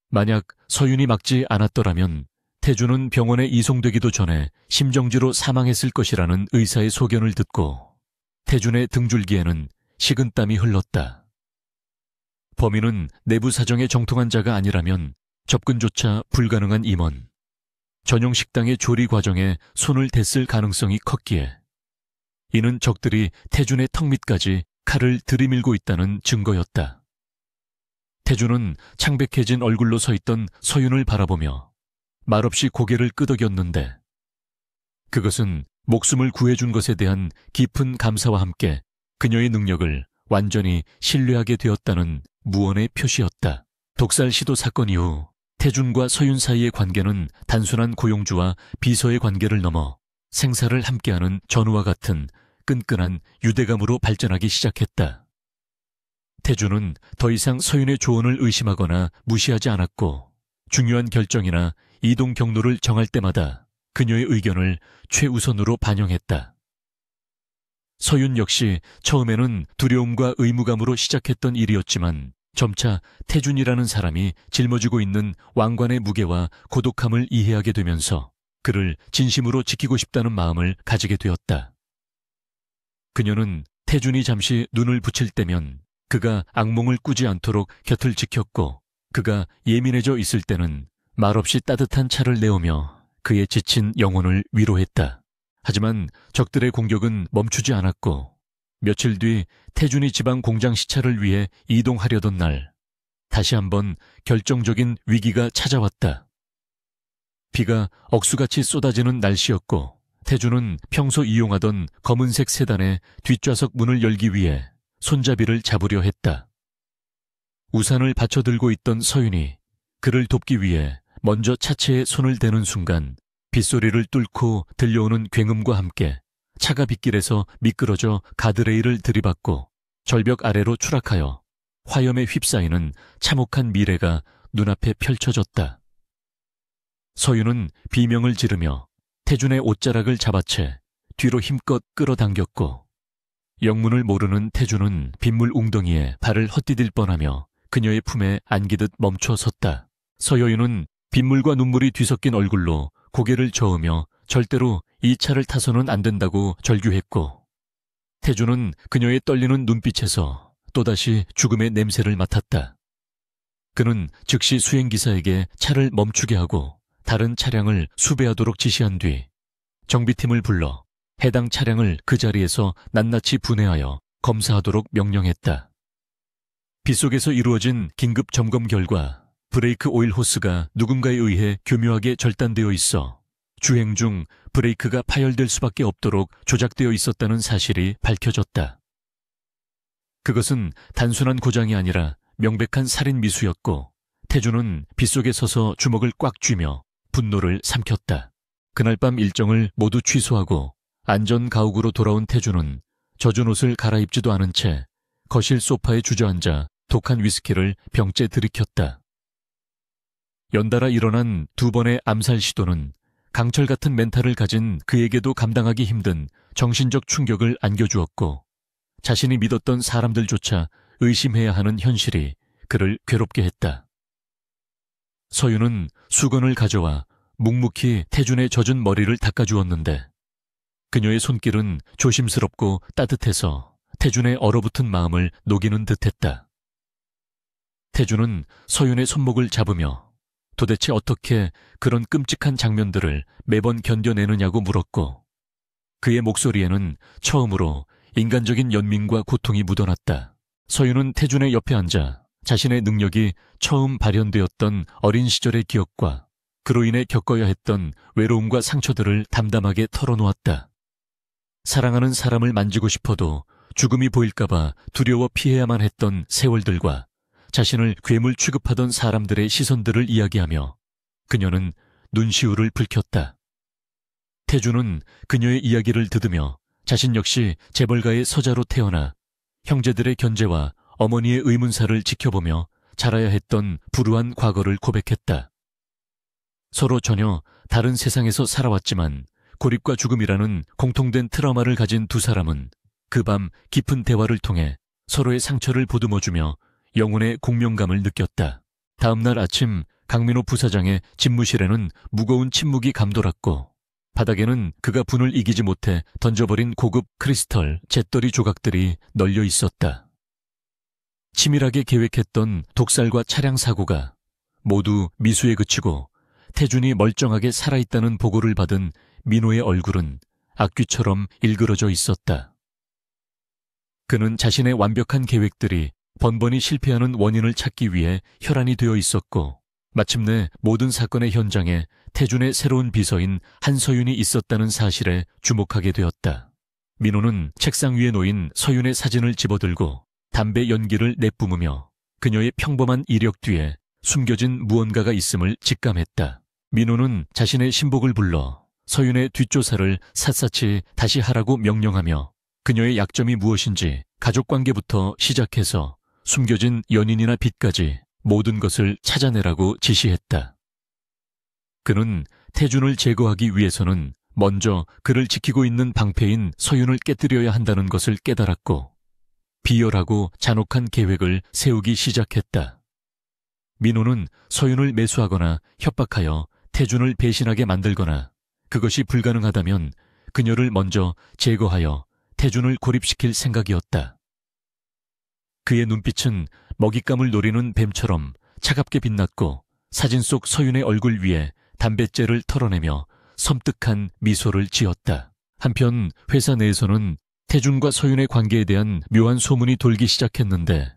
만약 서윤이 막지 않았더라면 태주는 병원에 이송되기도 전에 심정지로 사망했을 것이라는 의사의 소견을 듣고 태준의 등줄기에는 식은땀이 흘렀다. 범인은 내부 사정에 정통한 자가 아니라면 접근조차 불가능한 임원, 전용 식당의 조리 과정에 손을 댔을 가능성이 컸기에 이는 적들이 태준의 턱 밑까지 칼을 들이밀고 있다는 증거였다. 태준은 창백해진 얼굴로 서 있던 서윤을 바라보며 말없이 고개를 끄덕였는데 그것은 목숨을 구해준 것에 대한 깊은 감사와 함께 그녀의 능력을 완전히 신뢰하게 되었다는 무언의 표시였다. 독살 시도 사건 이후 태준과 서윤 사이의 관계는 단순한 고용주와 비서의 관계를 넘어 생사를 함께하는 전우와 같은 끈끈한 유대감으로 발전하기 시작했다. 태준은 더 이상 서윤의 조언을 의심하거나 무시하지 않았고 중요한 결정이나 이동 경로를 정할 때마다 그녀의 의견을 최우선으로 반영했다. 서윤 역시 처음에는 두려움과 의무감으로 시작했던 일이었지만 점차 태준이라는 사람이 짊어지고 있는 왕관의 무게와 고독함을 이해하게 되면서 그를 진심으로 지키고 싶다는 마음을 가지게 되었다. 그녀는 태준이 잠시 눈을 붙일 때면 그가 악몽을 꾸지 않도록 곁을 지켰고 그가 예민해져 있을 때는 말없이 따뜻한 차를 내오며 그의 지친 영혼을 위로했다. 하지만 적들의 공격은 멈추지 않았고 며칠 뒤 태준이 지방 공장 시찰을 위해 이동하려던 날 다시 한번 결정적인 위기가 찾아왔다. 비가 억수같이 쏟아지는 날씨였고 태준은 평소 이용하던 검은색 세단의 뒷좌석 문을 열기 위해 손잡이를 잡으려 했다. 우산을 받쳐들고 있던 서윤이 그를 돕기 위해 먼저 차체에 손을 대는 순간 빗소리를 뚫고 들려오는 굉음과 함께 차가 빗길에서 미끄러져 가드레일을 들이받고 절벽 아래로 추락하여 화염에 휩싸이는 참혹한 미래가 눈앞에 펼쳐졌다. 서윤은 비명을 지르며 태준의 옷자락을 잡아채 뒤로 힘껏 끌어당겼고 영문을 모르는 태준은 빗물 웅덩이에 발을 헛디딜 뻔하며 그녀의 품에 안기듯 멈춰 섰다. 서여윤은 빗물과 눈물이 뒤섞인 얼굴로 고개를 저으며 절대로 이 차를 타서는 안 된다고 절규했고 태준은 그녀의 떨리는 눈빛에서 또다시 죽음의 냄새를 맡았다. 그는 즉시 수행기사에게 차를 멈추게 하고 다른 차량을 수배하도록 지시한 뒤 정비팀을 불러 해당 차량을 그 자리에서 낱낱이 분해하여 검사하도록 명령했다. 빗속에서 이루어진 긴급 점검 결과 브레이크 오일 호스가 누군가에 의해 교묘하게 절단되어 있어 주행 중 브레이크가 파열될 수밖에 없도록 조작되어 있었다는 사실이 밝혀졌다. 그것은 단순한 고장이 아니라 명백한 살인 미수였고 태준은 빗속에 서서 주먹을 꽉 쥐며 분노를 삼켰다. 그날 밤 일정을 모두 취소하고 안전 가옥으로 돌아온 태준은 젖은 옷을 갈아입지도 않은 채 거실 소파에 주저앉아 독한 위스키를 병째 들이켰다. 연달아 일어난 두 번의 암살 시도는 강철 같은 멘탈을 가진 그에게도 감당하기 힘든 정신적 충격을 안겨주었고 자신이 믿었던 사람들조차 의심해야 하는 현실이 그를 괴롭게 했다. 서윤은 수건을 가져와 묵묵히 태준의 젖은 머리를 닦아주었는데 그녀의 손길은 조심스럽고 따뜻해서 태준의 얼어붙은 마음을 녹이는 듯했다. 태준은 서윤의 손목을 잡으며 도대체 어떻게 그런 끔찍한 장면들을 매번 견뎌내느냐고 물었고 그의 목소리에는 처음으로 인간적인 연민과 고통이 묻어났다. 서윤은 태준의 옆에 앉아 자신의 능력이 처음 발현되었던 어린 시절의 기억과 그로 인해 겪어야 했던 외로움과 상처들을 담담하게 털어놓았다. 사랑하는 사람을 만지고 싶어도 죽음이 보일까봐 두려워 피해야만 했던 세월들과 자신을 괴물 취급하던 사람들의 시선들을 이야기하며 그녀는 눈시울을 붉혔다. 태준은 그녀의 이야기를 들으며 자신 역시 재벌가의 서자로 태어나 형제들의 견제와 어머니의 의문사를 지켜보며 자라야 했던 불우한 과거를 고백했다. 서로 전혀 다른 세상에서 살아왔지만 고립과 죽음이라는 공통된 트라우마를 가진 두 사람은 그 밤 깊은 대화를 통해 서로의 상처를 보듬어주며 영혼의 공명감을 느꼈다. 다음 날 아침 강민호 부사장의 집무실에는 무거운 침묵이 감돌았고 바닥에는 그가 분을 이기지 못해 던져버린 고급 크리스털 잿더리 조각들이 널려 있었다. 치밀하게 계획했던 독살과 차량 사고가 모두 미수에 그치고 태준이 멀쩡하게 살아있다는 보고를 받은 민호의 얼굴은 악귀처럼 일그러져 있었다. 그는 자신의 완벽한 계획들이 번번이 실패하는 원인을 찾기 위해 혈안이 되어 있었고 마침내 모든 사건의 현장에 태준의 새로운 비서인 한서윤이 있었다는 사실에 주목하게 되었다. 민호는 책상 위에 놓인 서윤의 사진을 집어들고 담배 연기를 내뿜으며 그녀의 평범한 이력 뒤에 숨겨진 무언가가 있음을 직감했다. 민호는 자신의 신복을 불러 서윤의 뒷조사를 샅샅이 다시 하라고 명령하며 그녀의 약점이 무엇인지 가족관계부터 시작해서 숨겨진 연인이나 빚까지 모든 것을 찾아내라고 지시했다. 그는 태준을 제거하기 위해서는 먼저 그를 지키고 있는 방패인 서윤을 깨뜨려야 한다는 것을 깨달았고 비열하고 잔혹한 계획을 세우기 시작했다. 민호는 서윤을 매수하거나 협박하여 태준을 배신하게 만들거나 그것이 불가능하다면 그녀를 먼저 제거하여 태준을 고립시킬 생각이었다. 그의 눈빛은 먹잇감을 노리는 뱀처럼 차갑게 빛났고 사진 속 서윤의 얼굴 위에 담뱃재를 털어내며 섬뜩한 미소를 지었다. 한편 회사 내에서는 태준과 서윤의 관계에 대한 묘한 소문이 돌기 시작했는데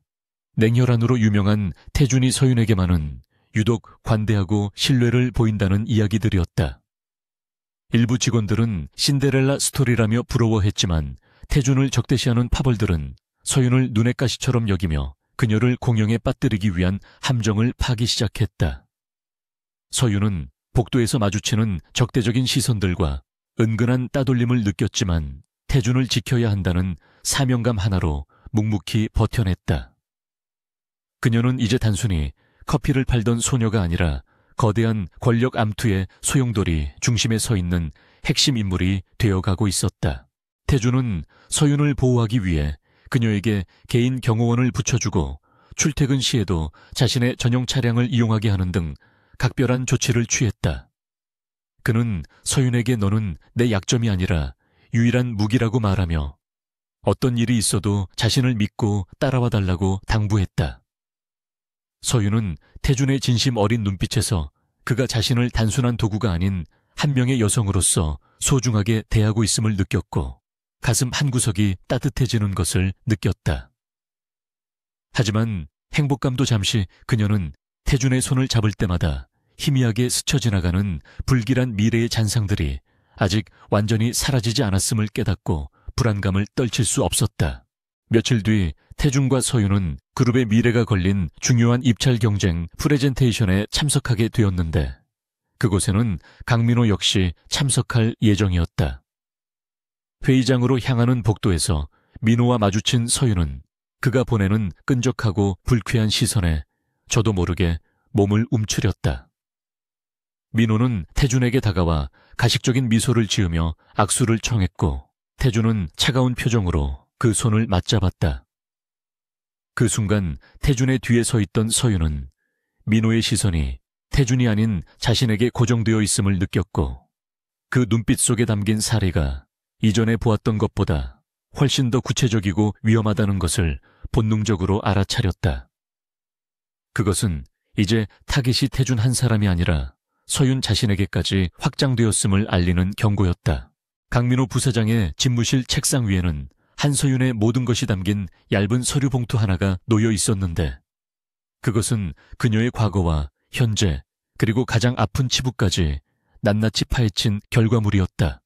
냉혈한으로 유명한 태준이 서윤에게만은 유독 관대하고 신뢰를 보인다는 이야기들이었다. 일부 직원들은 신데렐라 스토리라며 부러워했지만 태준을 적대시하는 파벌들은 서윤을 눈의 가시처럼 여기며 그녀를 공영에 빠뜨리기 위한 함정을 파기 시작했다. 서윤은 복도에서 마주치는 적대적인 시선들과 은근한 따돌림을 느꼈지만 태준을 지켜야 한다는 사명감 하나로 묵묵히 버텨냈다. 그녀는 이제 단순히 커피를 팔던 소녀가 아니라 거대한 권력 암투의 소용돌이 중심에 서 있는 핵심 인물이 되어가고 있었다. 태준은 서윤을 보호하기 위해 그녀에게 개인 경호원을 붙여주고 출퇴근 시에도 자신의 전용 차량을 이용하게 하는 등 각별한 조치를 취했다. 그는 서윤에게 너는 내 약점이 아니라 유일한 무기라고 말하며 어떤 일이 있어도 자신을 믿고 따라와 달라고 당부했다. 서윤은 태준의 진심 어린 눈빛에서 그가 자신을 단순한 도구가 아닌 한 명의 여성으로서 소중하게 대하고 있음을 느꼈고 가슴 한구석이 따뜻해지는 것을 느꼈다. 하지만 행복감도 잠시 그녀는 태준의 손을 잡을 때마다 희미하게 스쳐 지나가는 불길한 미래의 잔상들이 아직 완전히 사라지지 않았음을 깨닫고 불안감을 떨칠 수 없었다. 며칠 뒤 태준과 서윤은 그룹의 미래가 걸린 중요한 입찰 경쟁 프레젠테이션에 참석하게 되었는데 그곳에는 강민호 역시 참석할 예정이었다. 회의장으로 향하는 복도에서 민호와 마주친 서윤은 그가 보내는 끈적하고 불쾌한 시선에 저도 모르게 몸을 움츠렸다. 민호는 태준에게 다가와 가식적인 미소를 지으며 악수를 청했고 태준은 차가운 표정으로 그 손을 맞잡았다. 그 순간 태준의 뒤에 서 있던 서윤은 민호의 시선이 태준이 아닌 자신에게 고정되어 있음을 느꼈고 그 눈빛 속에 담긴 사례가 이전에 보았던 것보다 훨씬 더 구체적이고 위험하다는 것을 본능적으로 알아차렸다. 그것은 이제 타깃이 태준 한 사람이 아니라 서윤 자신에게까지 확장되었음을 알리는 경고였다. 강민호 부사장의 집무실 책상 위에는 한서윤의 모든 것이 담긴 얇은 서류 봉투 하나가 놓여 있었는데 그것은 그녀의 과거와 현재 그리고 가장 아픈 치부까지 낱낱이 파헤친 결과물이었다.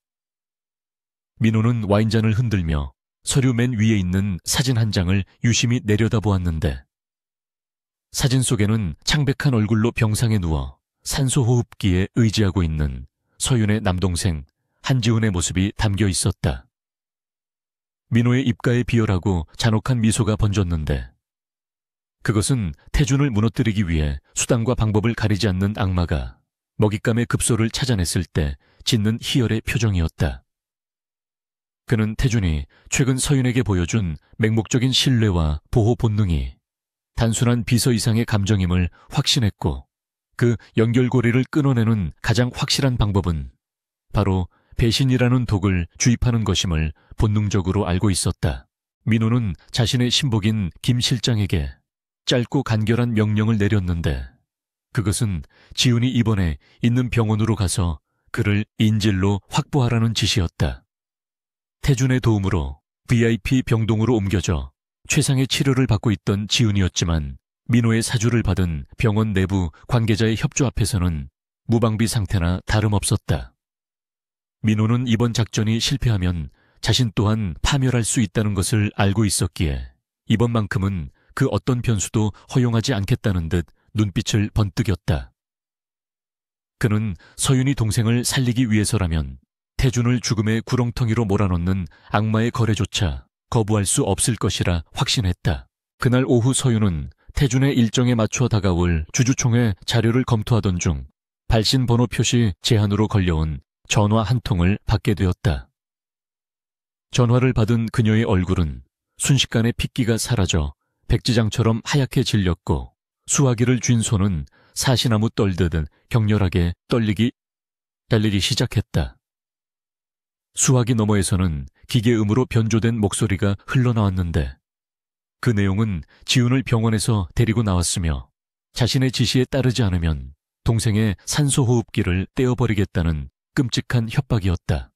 민호는 와인잔을 흔들며 서류 맨 위에 있는 사진 한 장을 유심히 내려다보았는데 사진 속에는 창백한 얼굴로 병상에 누워 산소호흡기에 의지하고 있는 서윤의 남동생 한지훈의 모습이 담겨 있었다. 민호의 입가에 비열하고 잔혹한 미소가 번졌는데 그것은 태준을 무너뜨리기 위해 수단과 방법을 가리지 않는 악마가 먹잇감의 급소를 찾아냈을 때 짓는 희열의 표정이었다. 그는 태준이 최근 서윤에게 보여준 맹목적인 신뢰와 보호 본능이 단순한 비서 이상의 감정임을 확신했고 그 연결고리를 끊어내는 가장 확실한 방법은 바로 배신이라는 독을 주입하는 것임을 본능적으로 알고 있었다. 민호는 자신의 신복인 김 실장에게 짧고 간결한 명령을 내렸는데 그것은 지훈이 입원해 있는 병원으로 가서 그를 인질로 확보하라는 지시였다. 태준의 도움으로 VIP 병동으로 옮겨져 최상의 치료를 받고 있던 지훈이었지만 민호의 사주를 받은 병원 내부 관계자의 협조 앞에서는 무방비 상태나 다름없었다. 민호는 이번 작전이 실패하면 자신 또한 파멸할 수 있다는 것을 알고 있었기에 이번만큼은 그 어떤 변수도 허용하지 않겠다는 듯 눈빛을 번뜩였다. 그는 서윤이 동생을 살리기 위해서라면 태준을 죽음의 구렁텅이로 몰아넣는 악마의 거래조차 거부할 수 없을 것이라 확신했다. 그날 오후 서윤은 태준의 일정에 맞춰 다가올 주주총회 자료를 검토하던 중 발신 번호 표시 제한으로 걸려온 전화 한 통을 받게 되었다. 전화를 받은 그녀의 얼굴은 순식간에 핏기가 사라져 백지장처럼 하얗게 질렸고 수화기를 쥔 손은 사시나무 떨듯 격렬하게 떨리기 시작했다. 수화기 너머에서는 기계음으로 변조된 목소리가 흘러나왔는데 그 내용은 지훈을 병원에서 데리고 나왔으며 자신의 지시에 따르지 않으면 동생의 산소호흡기를 떼어버리겠다는 끔찍한 협박이었다.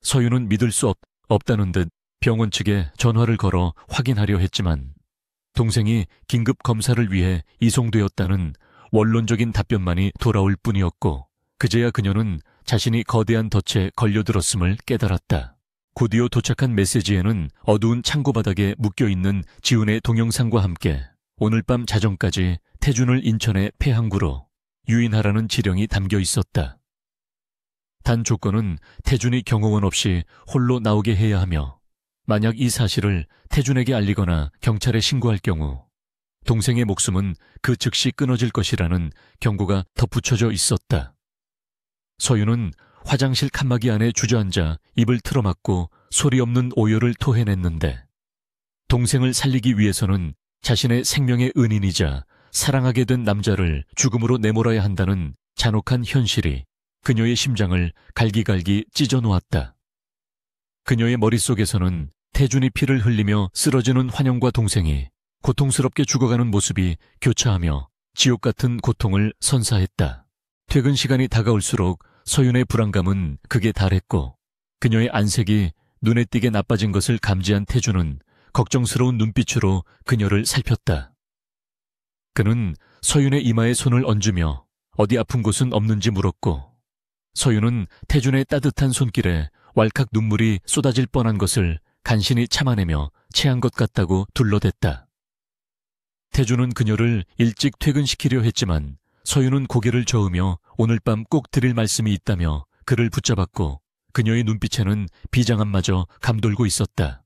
서윤은 믿을 수 없다는 듯 병원 측에 전화를 걸어 확인하려 했지만 동생이 긴급 검사를 위해 이송되었다는 원론적인 답변만이 돌아올 뿐이었고 그제야 그녀는 자신이 거대한 덫에 걸려들었음을 깨달았다. 곧이어 도착한 메시지에는 어두운 창고 바닥에 묶여있는 지훈의 동영상과 함께 오늘 밤 자정까지 태준을 인천의 폐항구로 유인하라는 지령이 담겨 있었다. 단 조건은 태준이 경호원 없이 홀로 나오게 해야 하며 만약 이 사실을 태준에게 알리거나 경찰에 신고할 경우 동생의 목숨은 그 즉시 끊어질 것이라는 경고가 덧붙여져 있었다. 서윤은 화장실 칸막이 안에 주저앉아 입을 틀어막고 소리 없는 오열을 토해냈는데 동생을 살리기 위해서는 자신의 생명의 은인이자 사랑하게 된 남자를 죽음으로 내몰아야 한다는 잔혹한 현실이 그녀의 심장을 갈기갈기 찢어놓았다. 그녀의 머릿속에서는 태준이 피를 흘리며 쓰러지는 환영과 동생이 고통스럽게 죽어가는 모습이 교차하며 지옥 같은 고통을 선사했다. 퇴근 시간이 다가올수록 서윤의 불안감은 극에 달했고 그녀의 안색이 눈에 띄게 나빠진 것을 감지한 태준은 걱정스러운 눈빛으로 그녀를 살폈다. 그는 서윤의 이마에 손을 얹으며 어디 아픈 곳은 없는지 물었고 서윤은 태준의 따뜻한 손길에 왈칵 눈물이 쏟아질 뻔한 것을 간신히 참아내며 체한 것 같다고 둘러댔다. 태준은 그녀를 일찍 퇴근시키려 했지만 서윤은 고개를 저으며 오늘 밤 꼭 드릴 말씀이 있다며 그를 붙잡았고 그녀의 눈빛에는 비장함마저 감돌고 있었다.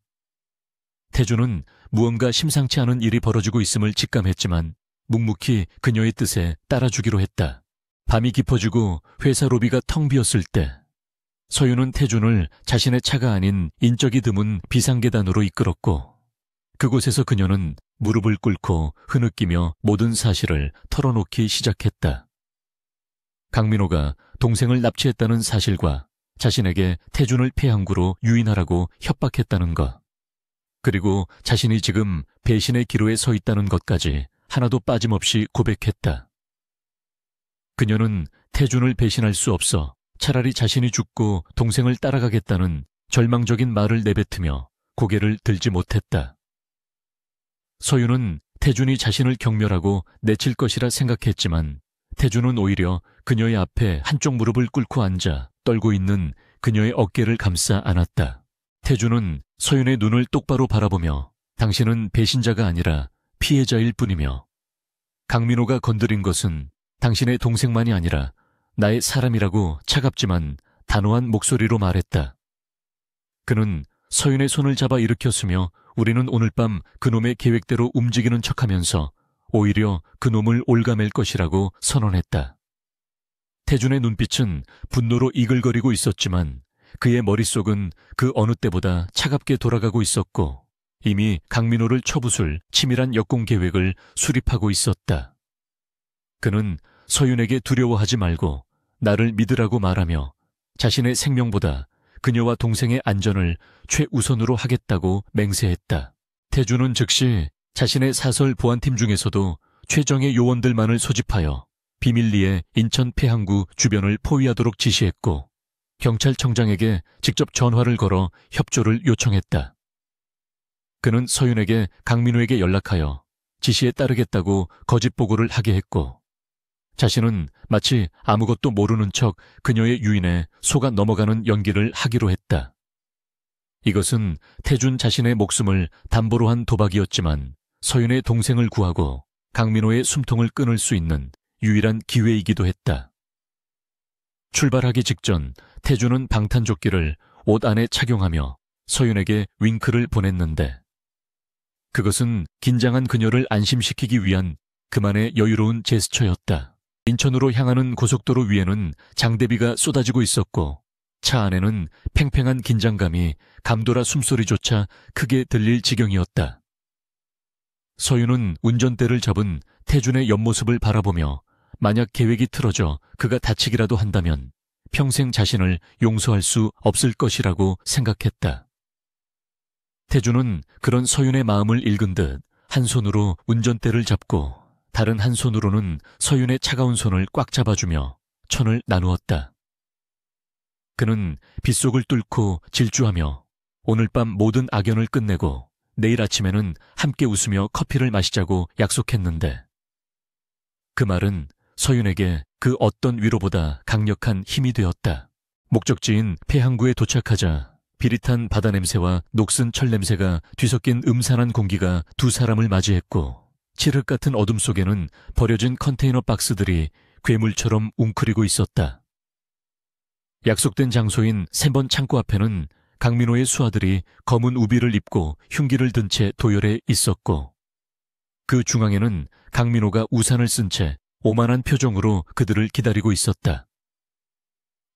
태준은 무언가 심상치 않은 일이 벌어지고 있음을 직감했지만 묵묵히 그녀의 뜻에 따라주기로 했다. 밤이 깊어지고 회사 로비가 텅 비었을 때 서윤은 태준을 자신의 차가 아닌 인적이 드문 비상계단으로 이끌었고 그곳에서 그녀는 무릎을 꿇고 흐느끼며 모든 사실을 털어놓기 시작했다. 강민호가 동생을 납치했다는 사실과 자신에게 태준을 폐항구로 유인하라고 협박했다는 것, 그리고 자신이 지금 배신의 기로에 서 있다는 것까지 하나도 빠짐없이 고백했다. 그녀는 태준을 배신할 수 없어 차라리 자신이 죽고 동생을 따라가겠다는 절망적인 말을 내뱉으며 고개를 들지 못했다. 서윤은 태준이 자신을 경멸하고 내칠 것이라 생각했지만 태준은 오히려 그녀의 앞에 한쪽 무릎을 꿇고 앉아 떨고 있는 그녀의 어깨를 감싸 안았다. 태준은 서윤의 눈을 똑바로 바라보며 당신은 배신자가 아니라 피해자일 뿐이며 강민호가 건드린 것은 당신의 동생만이 아니라 나의 사람이라고 차갑지만 단호한 목소리로 말했다. 그는 서윤의 손을 잡아 일으켰으며 우리는 오늘 밤 그놈의 계획대로 움직이는 척하면서 오히려 그놈을 올가맬 것이라고 선언했다. 태준의 눈빛은 분노로 이글거리고 있었지만 그의 머릿속은 그 어느 때보다 차갑게 돌아가고 있었고 이미 강민호를 쳐부술 치밀한 역공 계획을 수립하고 있었다. 그는 서윤에게 두려워하지 말고 나를 믿으라고 말하며 자신의 생명보다 그녀와 동생의 안전을 최우선으로 하겠다고 맹세했다. 태준은 즉시 자신의 사설 보안팀 중에서도 최정예 요원들만을 소집하여 비밀리에 인천 폐항구 주변을 포위하도록 지시했고 경찰청장에게 직접 전화를 걸어 협조를 요청했다. 그는 서윤에게 강민호에게 연락하여 지시에 따르겠다고 거짓 보고를 하게 했고 자신은 마치 아무것도 모르는 척 그녀의 유인에 속아 넘어가는 연기를 하기로 했다. 이것은 태준 자신의 목숨을 담보로 한 도박이었지만 서윤의 동생을 구하고 강민호의 숨통을 끊을 수 있는 유일한 기회이기도 했다. 출발하기 직전 태준은 방탄조끼를 옷 안에 착용하며 서윤에게 윙크를 보냈는데 그것은 긴장한 그녀를 안심시키기 위한 그만의 여유로운 제스처였다. 인천으로 향하는 고속도로 위에는 장대비가 쏟아지고 있었고 차 안에는 팽팽한 긴장감이 감돌아 숨소리조차 크게 들릴 지경이었다. 서윤은 운전대를 잡은 태준의 옆모습을 바라보며 만약 계획이 틀어져 그가 다치기라도 한다면 평생 자신을 용서할 수 없을 것이라고 생각했다. 태준은 그런 서윤의 마음을 읽은 듯 한 손으로 운전대를 잡고 다른 한 손으로는 서윤의 차가운 손을 꽉 잡아주며 천을 나누었다. 그는 빗속을 뚫고 질주하며 오늘 밤 모든 악연을 끝내고 내일 아침에는 함께 웃으며 커피를 마시자고 약속했는데 그 말은 서윤에게 그 어떤 위로보다 강력한 힘이 되었다. 목적지인 폐항구에 도착하자 비릿한 바다 냄새와 녹슨 철 냄새가 뒤섞인 음산한 공기가 두 사람을 맞이했고 칠흑 같은 어둠 속에는 버려진 컨테이너 박스들이 괴물처럼 웅크리고 있었다. 약속된 장소인 3번 창고 앞에는 강민호의 수하들이 검은 우비를 입고 흉기를 든 채 도열해 있었고 그 중앙에는 강민호가 우산을 쓴 채 오만한 표정으로 그들을 기다리고 있었다.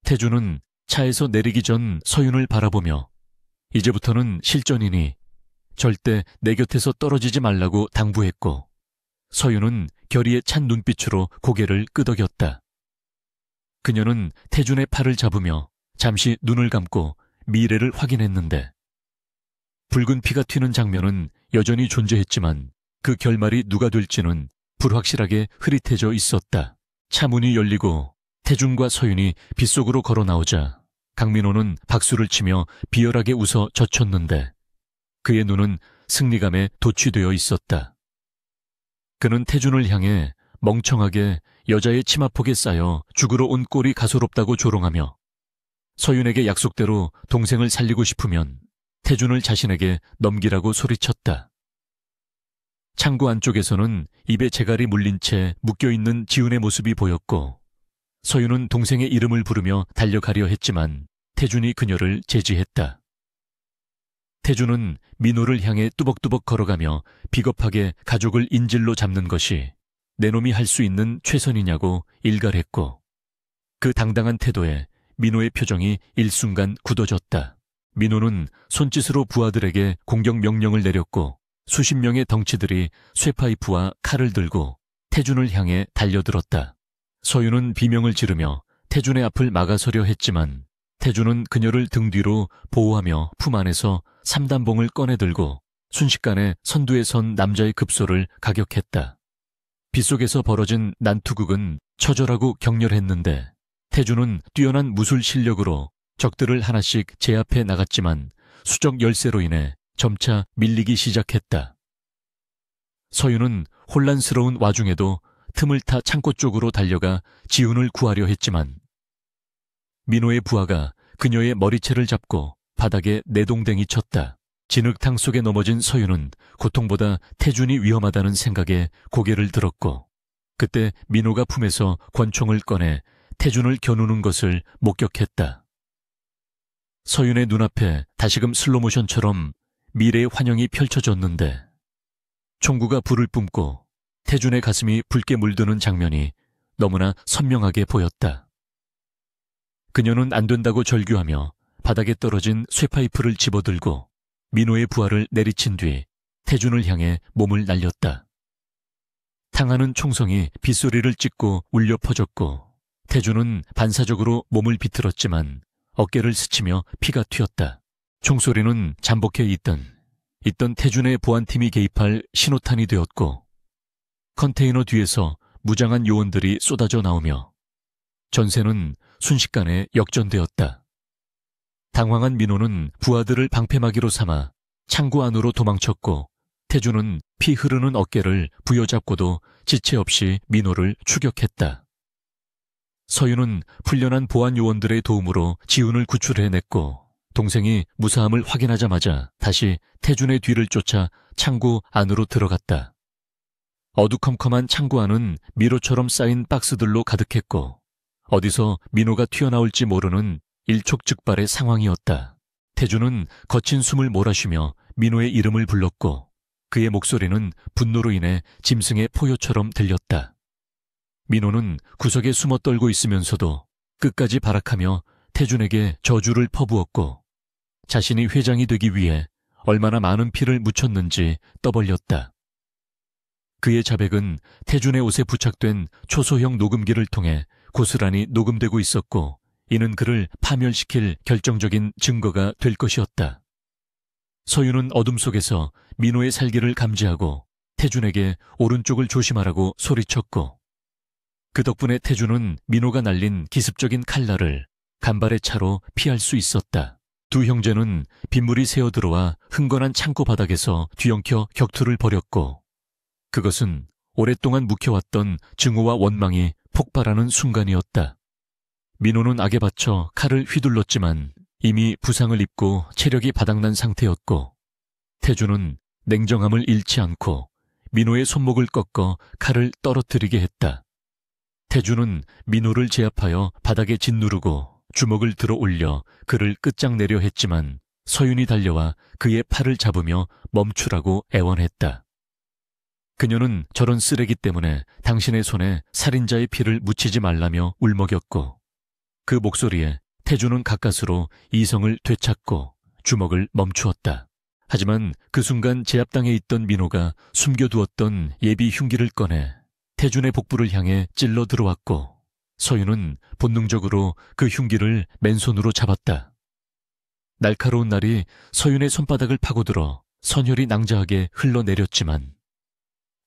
태준은 차에서 내리기 전 서윤을 바라보며 이제부터는 실전이니 절대 내 곁에서 떨어지지 말라고 당부했고 서윤은 결의에 찬 눈빛으로 고개를 끄덕였다. 그녀는 태준의 팔을 잡으며 잠시 눈을 감고 미래를 확인했는데 붉은 피가 튀는 장면은 여전히 존재했지만 그 결말이 누가 될지는 불확실하게 흐릿해져 있었다. 차 문이 열리고 태준과 서윤이 빗속으로 걸어 나오자 강민호는 박수를 치며 비열하게 웃어 젖혔는데 그의 눈은 승리감에 도취되어 있었다. 그는 태준을 향해 멍청하게 여자의 치마폭에 쌓여 죽으러 온 꼴이 가소롭다고 조롱하며 서윤에게 약속대로 동생을 살리고 싶으면 태준을 자신에게 넘기라고 소리쳤다. 창고 안쪽에서는 입에 재갈이 물린 채 묶여있는 지훈의 모습이 보였고 서윤은 동생의 이름을 부르며 달려가려 했지만 태준이 그녀를 제지했다. 태준은 민호를 향해 뚜벅뚜벅 걸어가며 비겁하게 가족을 인질로 잡는 것이 내 놈이 할 수 있는 최선이냐고 일갈했고 그 당당한 태도에 민호의 표정이 일순간 굳어졌다. 민호는 손짓으로 부하들에게 공격 명령을 내렸고 수십 명의 덩치들이 쇠파이프와 칼을 들고 태준을 향해 달려들었다. 서윤은 비명을 지르며 태준의 앞을 막아서려 했지만 태준은 그녀를 등 뒤로 보호하며 품 안에서 삼단봉을 꺼내들고 순식간에 선두에 선 남자의 급소를 가격했다. 빗속에서 벌어진 난투극은 처절하고 격렬했는데 태준은 뛰어난 무술 실력으로 적들을 하나씩 제압해 나갔지만 수적 열세로 인해 점차 밀리기 시작했다. 서윤은 혼란스러운 와중에도 틈을 타 창고 쪽으로 달려가 지훈을 구하려 했지만 민호의 부하가 그녀의 머리채를 잡고 바닥에 내동댕이 쳤다. 진흙탕 속에 넘어진 서윤은 고통보다 태준이 위험하다는 생각에 고개를 들었고 그때 민호가 품에서 권총을 꺼내 태준을 겨누는 것을 목격했다. 서윤의 눈앞에 다시금 슬로모션처럼 미래의 환영이 펼쳐졌는데 총구가 불을 뿜고 태준의 가슴이 붉게 물드는 장면이 너무나 선명하게 보였다. 그녀는 안 된다고 절규하며 바닥에 떨어진 쇠파이프를 집어들고 민호의 부하를 내리친 뒤 태준을 향해 몸을 날렸다. 탕하는 총성이 빗소리를 찍고 울려 퍼졌고 태준은 반사적으로 몸을 비틀었지만 어깨를 스치며 피가 튀었다. 총소리는 잠복해 있던 태준의 보안팀이 개입할 신호탄이 되었고 컨테이너 뒤에서 무장한 요원들이 쏟아져 나오며 전세는 순식간에 역전되었다. 당황한 민호는 부하들을 방패막이로 삼아 창고 안으로 도망쳤고 태준은 피 흐르는 어깨를 부여잡고도 지체 없이 민호를 추격했다. 서윤은 훈련한 보안 요원들의 도움으로 지훈을 구출해냈고 동생이 무사함을 확인하자마자 다시 태준의 뒤를 쫓아 창고 안으로 들어갔다. 어두컴컴한 창고 안은 미로처럼 쌓인 박스들로 가득했고 어디서 민호가 튀어나올지 모르는 일촉즉발의 상황이었다. 태준은 거친 숨을 몰아쉬며 민호의 이름을 불렀고 그의 목소리는 분노로 인해 짐승의 포효처럼 들렸다. 민호는 구석에 숨어 떨고 있으면서도 끝까지 발악하며 태준에게 저주를 퍼부었고 자신이 회장이 되기 위해 얼마나 많은 피를 묻혔는지 떠벌렸다. 그의 자백은 태준의 옷에 부착된 초소형 녹음기를 통해 고스란히 녹음되고 있었고 이는 그를 파멸시킬 결정적인 증거가 될 것이었다. 서윤은 어둠 속에서 민호의 살기를 감지하고 태준에게 오른쪽을 조심하라고 소리쳤고 그 덕분에 태준은 민호가 날린 기습적인 칼날을 간발의 차로 피할 수 있었다. 두 형제는 빗물이 새어들어와 흥건한 창고 바닥에서 뒤엉켜 격투를 벌였고 그것은 오랫동안 묵혀왔던 증오와 원망이 폭발하는 순간이었다. 민호는 악에 받쳐 칼을 휘둘렀지만 이미 부상을 입고 체력이 바닥난 상태였고 태준은 냉정함을 잃지 않고 민호의 손목을 꺾어 칼을 떨어뜨리게 했다. 태준은 민호를 제압하여 바닥에 짓누르고 주먹을 들어 올려 그를 끝장내려 했지만 서윤이 달려와 그의 팔을 잡으며 멈추라고 애원했다. 그녀는 저런 쓰레기 때문에 당신의 손에 살인자의 피를 묻히지 말라며 울먹였고 그 목소리에 태준은 가까스로 이성을 되찾고 주먹을 멈추었다. 하지만 그 순간 제압당해 있던 민호가 숨겨두었던 예비 흉기를 꺼내 태준의 복부를 향해 찔러 들어왔고 서윤은 본능적으로 그 흉기를 맨손으로 잡았다. 날카로운 날이 서윤의 손바닥을 파고들어 선혈이 낭자하게 흘러내렸지만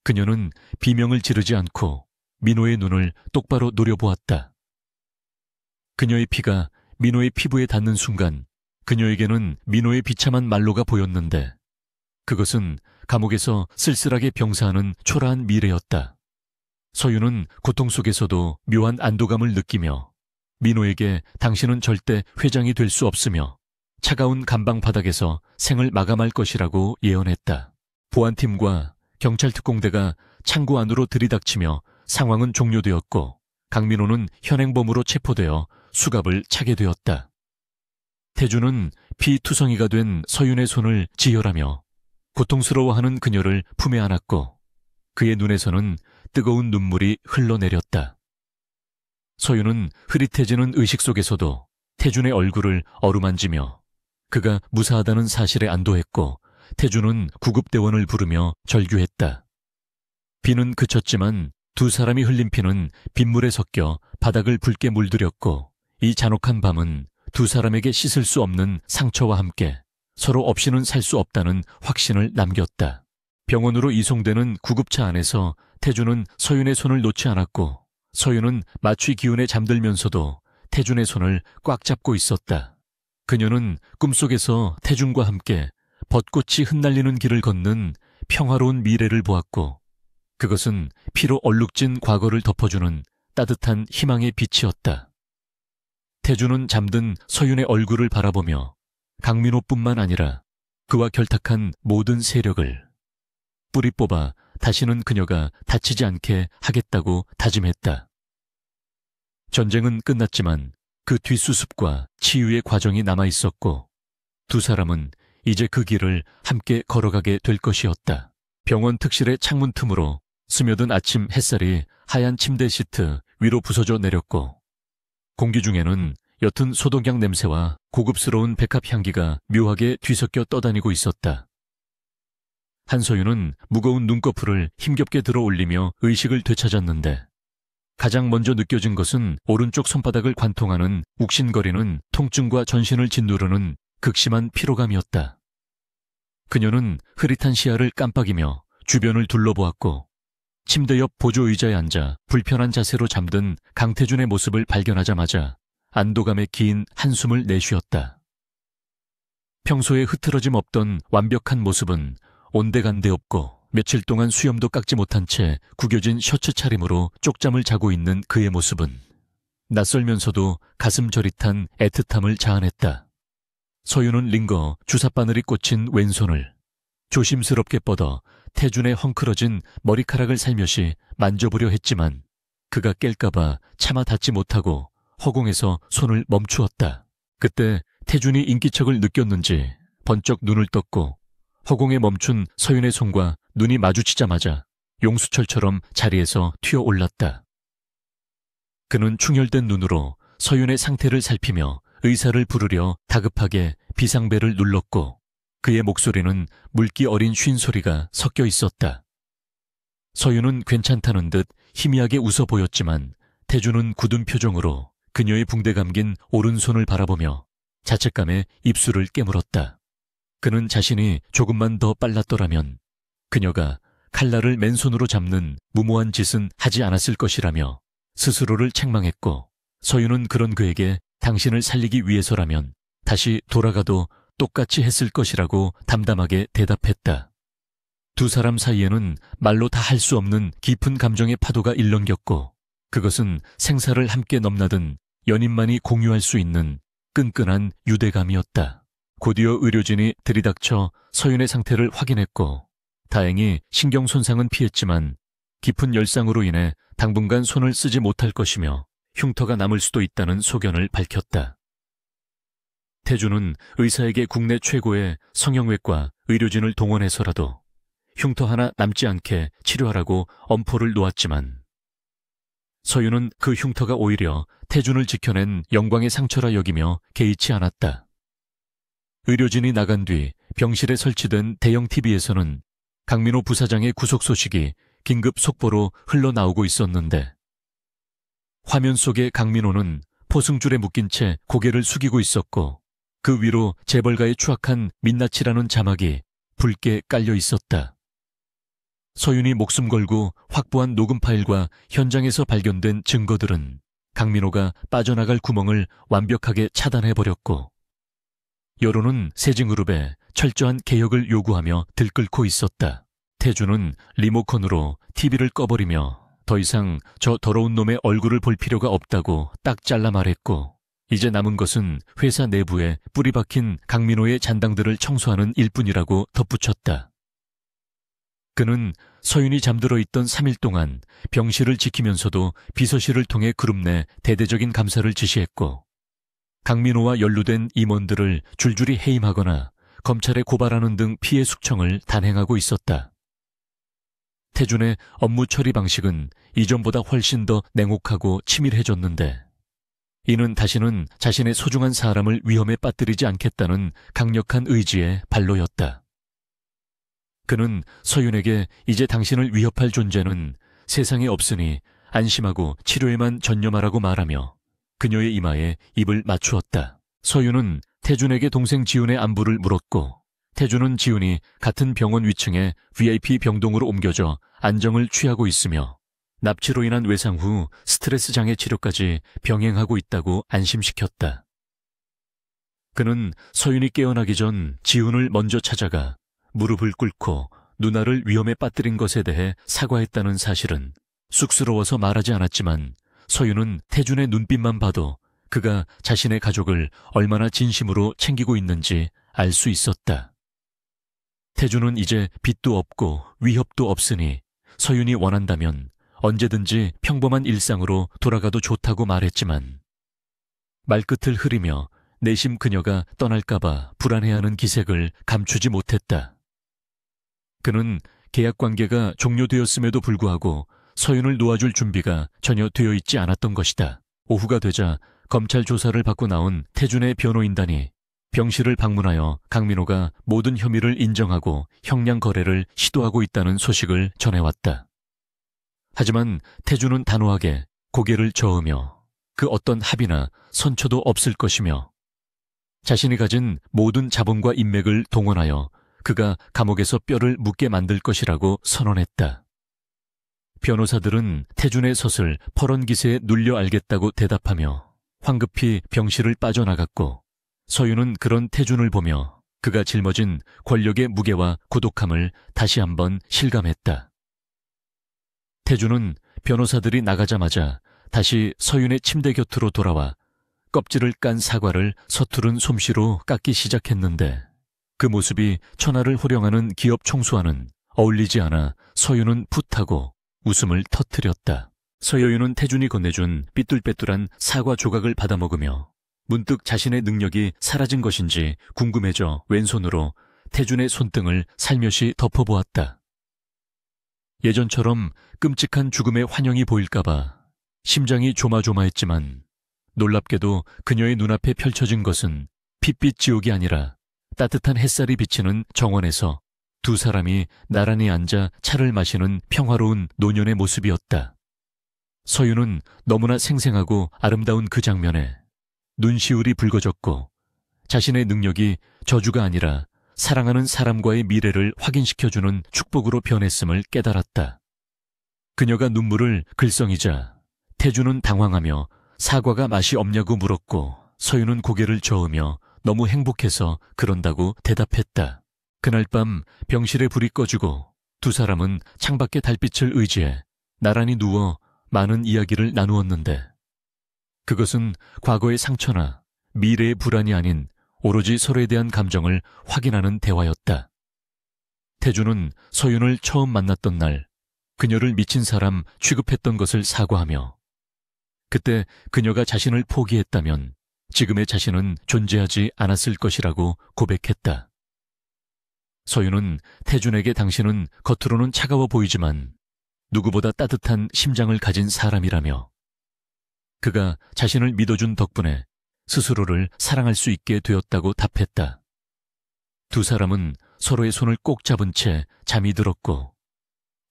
그녀는 비명을 지르지 않고 민호의 눈을 똑바로 노려보았다. 그녀의 피가 민호의 피부에 닿는 순간 그녀에게는 민호의 비참한 말로가 보였는데 그것은 감옥에서 쓸쓸하게 병사하는 초라한 미래였다. 서윤은 고통 속에서도 묘한 안도감을 느끼며 민호에게 당신은 절대 회장이 될 수 없으며 차가운 감방 바닥에서 생을 마감할 것이라고 예언했다. 보안팀과 경찰특공대가 창고 안으로 들이닥치며 상황은 종료되었고 강민호는 현행범으로 체포되어 수갑을 차게 되었다. 태준은 피투성이가 된 서윤의 손을 지혈하며 고통스러워하는 그녀를 품에 안았고 그의 눈에서는 뜨거운 눈물이 흘러내렸다. 서윤은 흐릿해지는 의식 속에서도 태준의 얼굴을 어루만지며 그가 무사하다는 사실에 안도했고 태준은 구급대원을 부르며 절규했다. 비는 그쳤지만 두 사람이 흘린 피는 빗물에 섞여 바닥을 붉게 물들였고 이 잔혹한 밤은 두 사람에게 씻을 수 없는 상처와 함께 서로 없이는 살 수 없다는 확신을 남겼다. 병원으로 이송되는 구급차 안에서 태준은 서윤의 손을 놓지 않았고 서윤은 마취 기운에 잠들면서도 태준의 손을 꽉 잡고 있었다. 그녀는 꿈속에서 태준과 함께 벚꽃이 흩날리는 길을 걷는 평화로운 미래를 보았고 그것은 피로 얼룩진 과거를 덮어주는 따뜻한 희망의 빛이었다. 태주는 잠든 서윤의 얼굴을 바라보며 강민호뿐만 아니라 그와 결탁한 모든 세력을 뿌리 뽑아 다시는 그녀가 다치지 않게 하겠다고 다짐했다. 전쟁은 끝났지만 그 뒷수습과 치유의 과정이 남아있었고 두 사람은 이제 그 길을 함께 걸어가게 될 것이었다. 병원 특실의 창문 틈으로 스며든 아침 햇살이 하얀 침대 시트 위로 부서져 내렸고 공기 중에는 옅은 소독약 냄새와 고급스러운 백합 향기가 묘하게 뒤섞여 떠다니고 있었다. 한서윤은 무거운 눈꺼풀을 힘겹게 들어 올리며 의식을 되찾았는데 가장 먼저 느껴진 것은 오른쪽 손바닥을 관통하는 욱신거리는 통증과 전신을 짓누르는 극심한 피로감이었다. 그녀는 흐릿한 시야를 깜빡이며 주변을 둘러보았고 침대 옆 보조의자에 앉아 불편한 자세로 잠든 강태준의 모습을 발견하자마자 안도감에 긴 한숨을 내쉬었다. 평소에 흐트러짐 없던 완벽한 모습은 온데간데 없고 며칠 동안 수염도 깎지 못한 채 구겨진 셔츠 차림으로 쪽잠을 자고 있는 그의 모습은 낯설면서도 가슴 저릿한 애틋함을 자아냈다. 서윤은 링거 주삿바늘이 꽂힌 왼손을 조심스럽게 뻗어 태준의 헝클어진 머리카락을 살며시 만져보려 했지만 그가 깰까봐 차마 닿지 못하고 허공에서 손을 멈추었다. 그때 태준이 인기척을 느꼈는지 번쩍 눈을 떴고 허공에 멈춘 서윤의 손과 눈이 마주치자마자 용수철처럼 자리에서 튀어올랐다. 그는 충혈된 눈으로 서윤의 상태를 살피며 의사를 부르려 다급하게 비상벨을 눌렀고 그의 목소리는 물기 어린 쉰소리가 섞여 있었다. 서윤은 괜찮다는 듯 희미하게 웃어 보였지만 태준은 굳은 표정으로 그녀의 붕대 감긴 오른손을 바라보며 자책감에 입술을 깨물었다. 그는 자신이 조금만 더 빨랐더라면 그녀가 칼날을 맨손으로 잡는 무모한 짓은 하지 않았을 것이라며 스스로를 책망했고 서윤은 그런 그에게 당신을 살리기 위해서라면 다시 돌아가도 똑같이 했을 것이라고 담담하게 대답했다. 두 사람 사이에는 말로 다 할 수 없는 깊은 감정의 파도가 일렁겼고 그것은 생사를 함께 넘나든 연인만이 공유할 수 있는 끈끈한 유대감이었다. 곧이어 의료진이 들이닥쳐 서윤의 상태를 확인했고 다행히 신경 손상은 피했지만 깊은 열상으로 인해 당분간 손을 쓰지 못할 것이며 흉터가 남을 수도 있다는 소견을 밝혔다. 태준은 의사에게 국내 최고의 성형외과 의료진을 동원해서라도 흉터 하나 남지 않게 치료하라고 엄포를 놓았지만 서윤은 그 흉터가 오히려 태준을 지켜낸 영광의 상처라 여기며 개의치 않았다. 의료진이 나간 뒤 병실에 설치된 대형 TV에서는 강민호 부사장의 구속 소식이 긴급 속보로 흘러나오고 있었는데 화면 속의 강민호는 포승줄에 묶인 채 고개를 숙이고 있었고 그 위로 재벌가의 추악한 민낯이라는 자막이 붉게 깔려 있었다. 서윤이 목숨 걸고 확보한 녹음 파일과 현장에서 발견된 증거들은 강민호가 빠져나갈 구멍을 완벽하게 차단해버렸고 여론은 세징그룹에 철저한 개혁을 요구하며 들끓고 있었다. 태준은 리모컨으로 TV를 꺼버리며 더 이상 저 더러운 놈의 얼굴을 볼 필요가 없다고 딱 잘라 말했고 이제 남은 것은 회사 내부에 뿌리 박힌 강민호의 잔당들을 청소하는 일뿐이라고 덧붙였다. 그는 서윤이 잠들어 있던 3일 동안 병실을 지키면서도 비서실을 통해 그룹 내 대대적인 감사를 지시했고 강민호와 연루된 임원들을 줄줄이 해임하거나 검찰에 고발하는 등 피해 숙청을 단행하고 있었다. 태준의 업무 처리 방식은 이전보다 훨씬 더 냉혹하고 치밀해졌는데 이는 다시는 자신의 소중한 사람을 위험에 빠뜨리지 않겠다는 강력한 의지의 발로였다. 그는 서윤에게 이제 당신을 위협할 존재는 세상에 없으니 안심하고 치료에만 전념하라고 말하며 그녀의 이마에 입을 맞추었다. 서윤은 태준에게 동생 지훈의 안부를 물었고 태준은 지훈이 같은 병원 위층에 VIP 병동으로 옮겨져 안정을 취하고 있으며 납치로 인한 외상 후 스트레스 장애 치료까지 병행하고 있다고 안심시켰다. 그는 서윤이 깨어나기 전 지훈을 먼저 찾아가 무릎을 꿇고 누나를 위험에 빠뜨린 것에 대해 사과했다는 사실은 쑥스러워서 말하지 않았지만 서윤은 태준의 눈빛만 봐도 그가 자신의 가족을 얼마나 진심으로 챙기고 있는지 알 수 있었다. 태준은 이제 빚도 없고 위협도 없으니 서윤이 원한다면 언제든지 평범한 일상으로 돌아가도 좋다고 말했지만 말끝을 흐리며 내심 그녀가 떠날까봐 불안해하는 기색을 감추지 못했다. 그는 계약관계가 종료되었음에도 불구하고 서윤을 놓아줄 준비가 전혀 되어 있지 않았던 것이다. 오후가 되자 검찰 조사를 받고 나온 태준의 변호인단이 병실을 방문하여 강민호가 모든 혐의를 인정하고 형량 거래를 시도하고 있다는 소식을 전해왔다. 하지만 태준은 단호하게 고개를 저으며 그 어떤 합의나 선처도 없을 것이며 자신이 가진 모든 자본과 인맥을 동원하여 그가 감옥에서 뼈를 묻게 만들 것이라고 선언했다. 변호사들은 태준의 섯을 퍼런기세에 눌려 알겠다고 대답하며 황급히 병실을 빠져나갔고 서윤은 그런 태준을 보며 그가 짊어진 권력의 무게와 고독함을 다시 한번 실감했다. 태준은 변호사들이 나가자마자 다시 서윤의 침대 곁으로 돌아와 껍질을 깐 사과를 서투른 솜씨로 깎기 시작했는데 그 모습이 천하를 호령하는 기업 총수와는 어울리지 않아 서윤은 풋하고 웃음을 터뜨렸다. 서여윤은 태준이 건네준 삐뚤빼뚤한 사과 조각을 받아먹으며 문득 자신의 능력이 사라진 것인지 궁금해져 왼손으로 태준의 손등을 살며시 덮어보았다. 예전처럼 끔찍한 죽음의 환영이 보일까봐 심장이 조마조마했지만 놀랍게도 그녀의 눈앞에 펼쳐진 것은 핏빛 지옥이 아니라 따뜻한 햇살이 비치는 정원에서 두 사람이 나란히 앉아 차를 마시는 평화로운 노년의 모습이었다. 서윤은 너무나 생생하고 아름다운 그 장면에 눈시울이 붉어졌고 자신의 능력이 저주가 아니라 사랑하는 사람과의 미래를 확인시켜주는 축복으로 변했음을 깨달았다. 그녀가 눈물을 글썽이자 태준은 당황하며 사과가 맛이 없냐고 물었고 서윤은 고개를 저으며 너무 행복해서 그런다고 대답했다. 그날 밤 병실에 불이 꺼지고 두 사람은 창밖의 달빛을 의지해 나란히 누워 많은 이야기를 나누었는데 그것은 과거의 상처나 미래의 불안이 아닌 오로지 서로에 대한 감정을 확인하는 대화였다. 태준은 서윤을 처음 만났던 날 그녀를 미친 사람 취급했던 것을 사과하며 그때 그녀가 자신을 포기했다면 지금의 자신은 존재하지 않았을 것이라고 고백했다. 서윤은 태준에게 당신은 겉으로는 차가워 보이지만 누구보다 따뜻한 심장을 가진 사람이라며 그가 자신을 믿어준 덕분에 스스로를 사랑할 수 있게 되었다고 답했다. 두 사람은 서로의 손을 꼭 잡은 채 잠이 들었고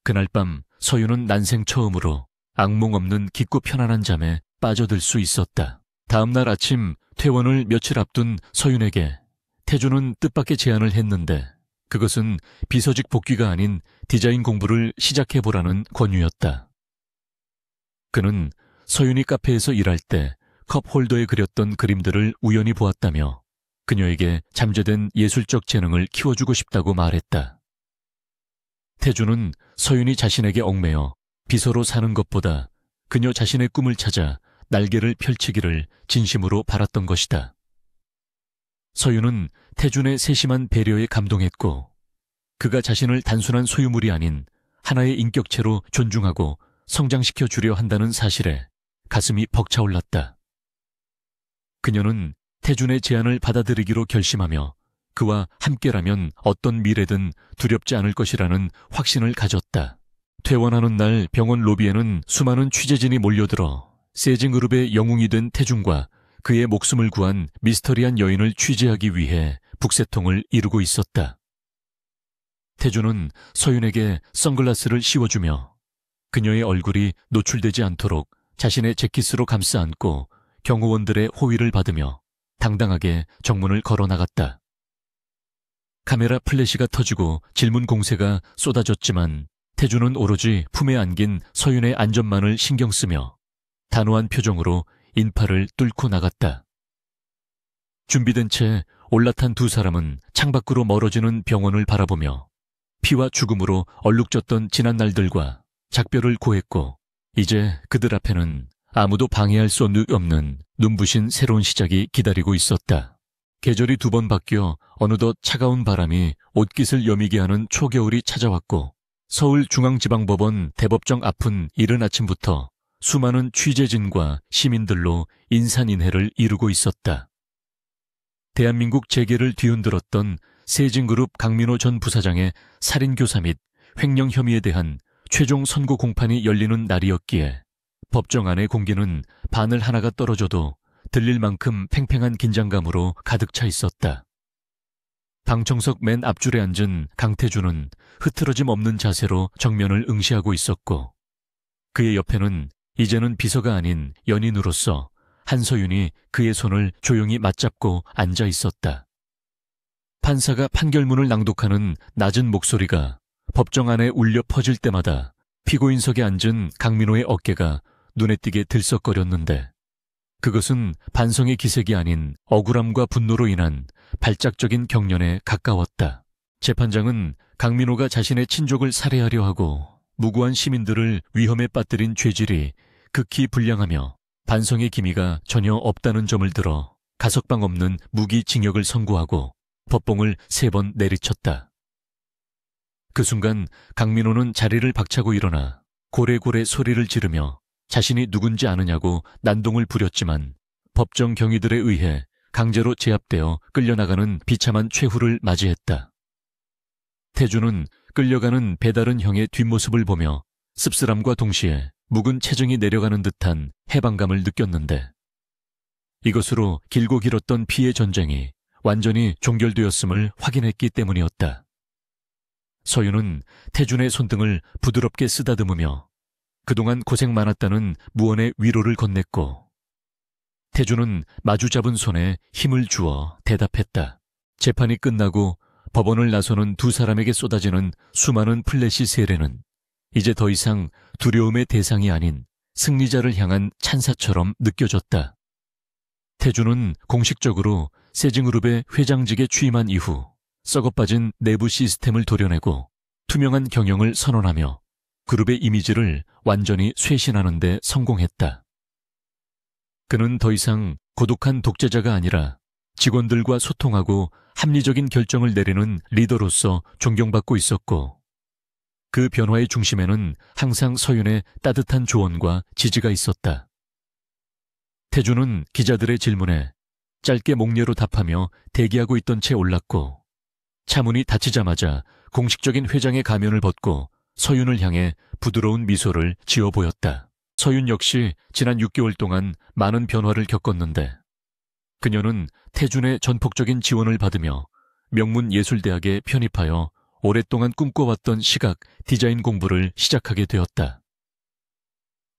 그날 밤 서윤은 난생 처음으로 악몽 없는 깊고 편안한 잠에 빠져들 수 있었다. 다음 날 아침 퇴원을 며칠 앞둔 서윤에게 태준은 뜻밖의 제안을 했는데 그것은 비서직 복귀가 아닌 디자인 공부를 시작해보라는 권유였다. 그는 서윤이 카페에서 일할 때 컵 홀더에 그렸던 그림들을 우연히 보았다며 그녀에게 잠재된 예술적 재능을 키워주고 싶다고 말했다. 태준은 서윤이 자신에게 얽매여 비서로 사는 것보다 그녀 자신의 꿈을 찾아 날개를 펼치기를 진심으로 바랐던 것이다. 서윤은 태준의 세심한 배려에 감동했고 그가 자신을 단순한 소유물이 아닌 하나의 인격체로 존중하고 성장시켜 주려 한다는 사실에 가슴이 벅차올랐다. 그녀는 태준의 제안을 받아들이기로 결심하며 그와 함께라면 어떤 미래든 두렵지 않을 것이라는 확신을 가졌다. 퇴원하는 날 병원 로비에는 수많은 취재진이 몰려들어 세징그룹의 영웅이 된 태준과 그의 목숨을 구한 미스터리한 여인을 취재하기 위해 북새통을 이루고 있었다. 태준은 서윤에게 선글라스를 씌워주며 그녀의 얼굴이 노출되지 않도록 자신의 재킷으로 감싸 안고 경호원들의 호위를 받으며 당당하게 정문을 걸어 나갔다. 카메라 플래시가 터지고 질문 공세가 쏟아졌지만 태준은 오로지 품에 안긴 서윤의 안전만을 신경 쓰며 단호한 표정으로 인파를 뚫고 나갔다. 준비된 채 올라탄 두 사람은 창밖으로 멀어지는 병원을 바라보며 피와 죽음으로 얼룩졌던 지난 날들과 작별을 고했고, 이제 그들 앞에는 아무도 방해할 수 없는 눈부신 새로운 시작이 기다리고 있었다. 계절이 두 번 바뀌어 어느덧 차가운 바람이 옷깃을 여미게 하는 초겨울이 찾아왔고, 서울중앙지방법원 대법정 앞은 이른 아침부터 수많은 취재진과 시민들로 인산인해를 이루고 있었다. 대한민국 재계를 뒤흔들었던 세진그룹 강민호 전 부사장의 살인교사 및 횡령 혐의에 대한 최종 선고 공판이 열리는 날이었기에 법정 안의 공기는 바늘 하나가 떨어져도 들릴 만큼 팽팽한 긴장감으로 가득 차 있었다. 방청석 맨 앞줄에 앉은 강태준은 흐트러짐 없는 자세로 정면을 응시하고 있었고, 그의 옆에는 이제는 비서가 아닌 연인으로서 한서윤이 그의 손을 조용히 맞잡고 앉아 있었다. 판사가 판결문을 낭독하는 낮은 목소리가 법정 안에 울려 퍼질 때마다 피고인석에 앉은 강민호의 어깨가 눈에 띄게 들썩거렸는데, 그것은 반성의 기색이 아닌 억울함과 분노로 인한 발작적인 경련에 가까웠다. 재판장은 강민호가 자신의 친족을 살해하려 하고 무고한 시민들을 위험에 빠뜨린 죄질이 극히 불량하며 반성의 기미가 전혀 없다는 점을 들어 가석방 없는 무기징역을 선고하고 법봉을 3번 내리쳤다. 그 순간 강민호는 자리를 박차고 일어나 고래고래 소리를 지르며 자신이 누군지 아느냐고 난동을 부렸지만 법정 경위들에 의해 강제로 제압되어 끌려나가는 비참한 최후를 맞이했다. 태주는 끌려가는 배다른 형의 뒷모습을 보며 씁쓸함과 동시에 묵은 체증이 내려가는 듯한 해방감을 느꼈는데, 이것으로 길고 길었던 피해 전쟁이 완전히 종결되었음을 확인했기 때문이었다. 서윤은 태준의 손등을 부드럽게 쓰다듬으며 그동안 고생 많았다는 무언의 위로를 건넸고, 태준은 마주 잡은 손에 힘을 주어 대답했다. 재판이 끝나고 법원을 나서는 두 사람에게 쏟아지는 수많은 플래시 세례는 이제 더 이상 두려움의 대상이 아닌 승리자를 향한 찬사처럼 느껴졌다. 태준은 공식적으로 세징그룹의 회장직에 취임한 이후 썩어빠진 내부 시스템을 도려내고 투명한 경영을 선언하며 그룹의 이미지를 완전히 쇄신하는 데 성공했다. 그는 더 이상 고독한 독재자가 아니라 직원들과 소통하고 합리적인 결정을 내리는 리더로서 존경받고 있었고, 그 변화의 중심에는 항상 서윤의 따뜻한 조언과 지지가 있었다. 태준은 기자들의 질문에 짧게 목례로 답하며 대기하고 있던 채 올랐고, 차문이 닫히자마자 공식적인 회장의 가면을 벗고 서윤을 향해 부드러운 미소를 지어 보였다. 서윤 역시 지난 6개월 동안 많은 변화를 겪었는데, 그녀는 태준의 전폭적인 지원을 받으며 명문예술대학에 편입하여 오랫동안 꿈꿔왔던 시각, 디자인 공부를 시작하게 되었다.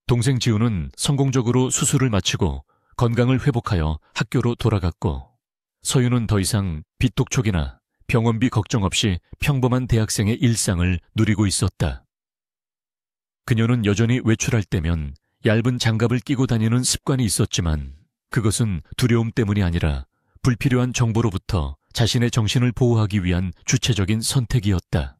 동생 지우는 성공적으로 수술을 마치고 건강을 회복하여 학교로 돌아갔고, 서윤은 더 이상 빚독촉이나 병원비 걱정 없이 평범한 대학생의 일상을 누리고 있었다. 그녀는 여전히 외출할 때면 얇은 장갑을 끼고 다니는 습관이 있었지만, 그것은 두려움 때문이 아니라 불필요한 정보로부터 자신의 정신을 보호하기 위한 주체적인 선택이었다.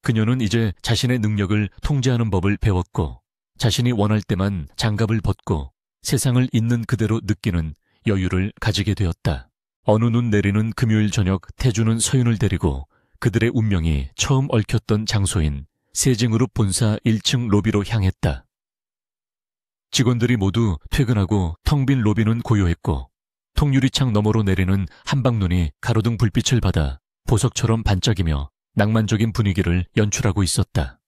그녀는 이제 자신의 능력을 통제하는 법을 배웠고, 자신이 원할 때만 장갑을 벗고 세상을 있는 그대로 느끼는 여유를 가지게 되었다. 어느 눈 내리는 금요일 저녁, 태주는 서윤을 데리고 그들의 운명이 처음 얽혔던 장소인 세징그룹 본사 1층 로비로 향했다. 직원들이 모두 퇴근하고 텅 빈 로비는 고요했고, 통유리창 너머로 내리는 한방눈이 가로등 불빛을 받아 보석처럼 반짝이며 낭만적인 분위기를 연출하고 있었다.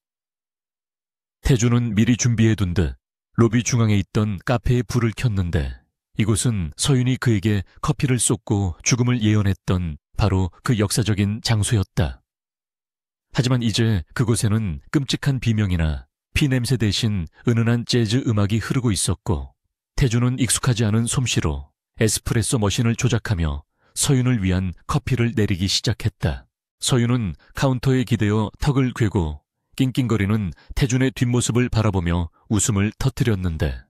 태주는 미리 준비해둔 듯 로비 중앙에 있던 카페에 불을 켰는데, 이곳은 서윤이 그에게 커피를 쏟고 죽음을 예언했던 바로 그 역사적인 장소였다. 하지만 이제 그곳에는 끔찍한 비명이나 피냄새 대신 은은한 재즈 음악이 흐르고 있었고, 태주는 익숙하지 않은 솜씨로 에스프레소 머신을 조작하며 서윤을 위한 커피를 내리기 시작했다. 서윤은 카운터에 기대어 턱을 괴고 낑낑거리는 태준의 뒷모습을 바라보며 웃음을 터뜨렸는데,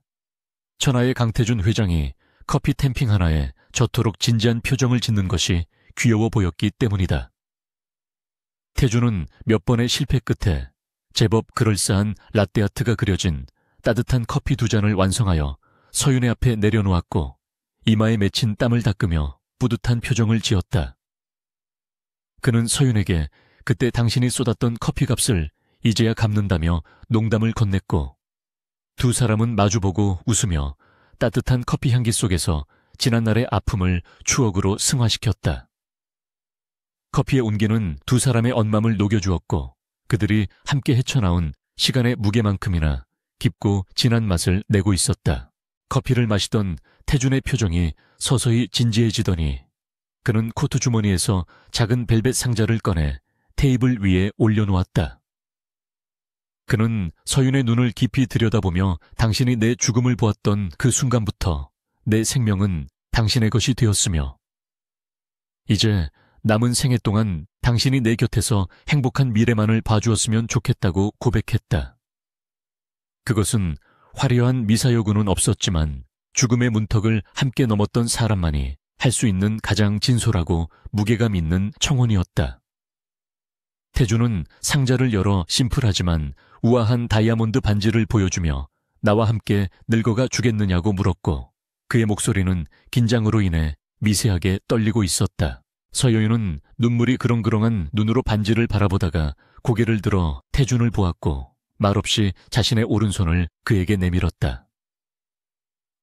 천하의 강태준 회장이 커피 템핑 하나에 저토록 진지한 표정을 짓는 것이 귀여워 보였기 때문이다. 태주는 몇 번의 실패 끝에 제법 그럴싸한 라떼아트가 그려진 따뜻한 커피 2잔을 완성하여 서윤의 앞에 내려놓았고 이마에 맺힌 땀을 닦으며 뿌듯한 표정을 지었다. 그는 서윤에게 그때 당신이 쏟았던 커피값을 이제야 갚는다며 농담을 건넸고 두 사람은 마주보고 웃으며 따뜻한 커피 향기 속에서 지난날의 아픔을 추억으로 승화시켰다. 커피의 온기는 두 사람의 언맘을 녹여주었고 그들이 함께 헤쳐나온 시간의 무게만큼이나 깊고 진한 맛을 내고 있었다. 커피를 마시던 태준의 표정이 서서히 진지해지더니 그는 코트 주머니에서 작은 벨벳 상자를 꺼내 테이블 위에 올려놓았다. 그는 서윤의 눈을 깊이 들여다보며 당신이 내 죽음을 보았던 그 순간부터 내 생명은 당신의 것이 되었으며 이제 남은 생애 동안 당신이 내 곁에서 행복한 미래만을 봐주었으면 좋겠다고 고백했다. 그것은 화려한 미사여구는 없었지만 죽음의 문턱을 함께 넘었던 사람만이 할 수 있는 가장 진솔하고 무게감 있는 청혼이었다. 태주는 상자를 열어 심플하지만 우아한 다이아몬드 반지를 보여주며 나와 함께 늙어가 주겠느냐고 물었고 그의 목소리는 긴장으로 인해 미세하게 떨리고 있었다. 서여윤은 눈물이 그렁그렁한 눈으로 반지를 바라보다가 고개를 들어 태준을 보았고 말없이 자신의 오른손을 그에게 내밀었다.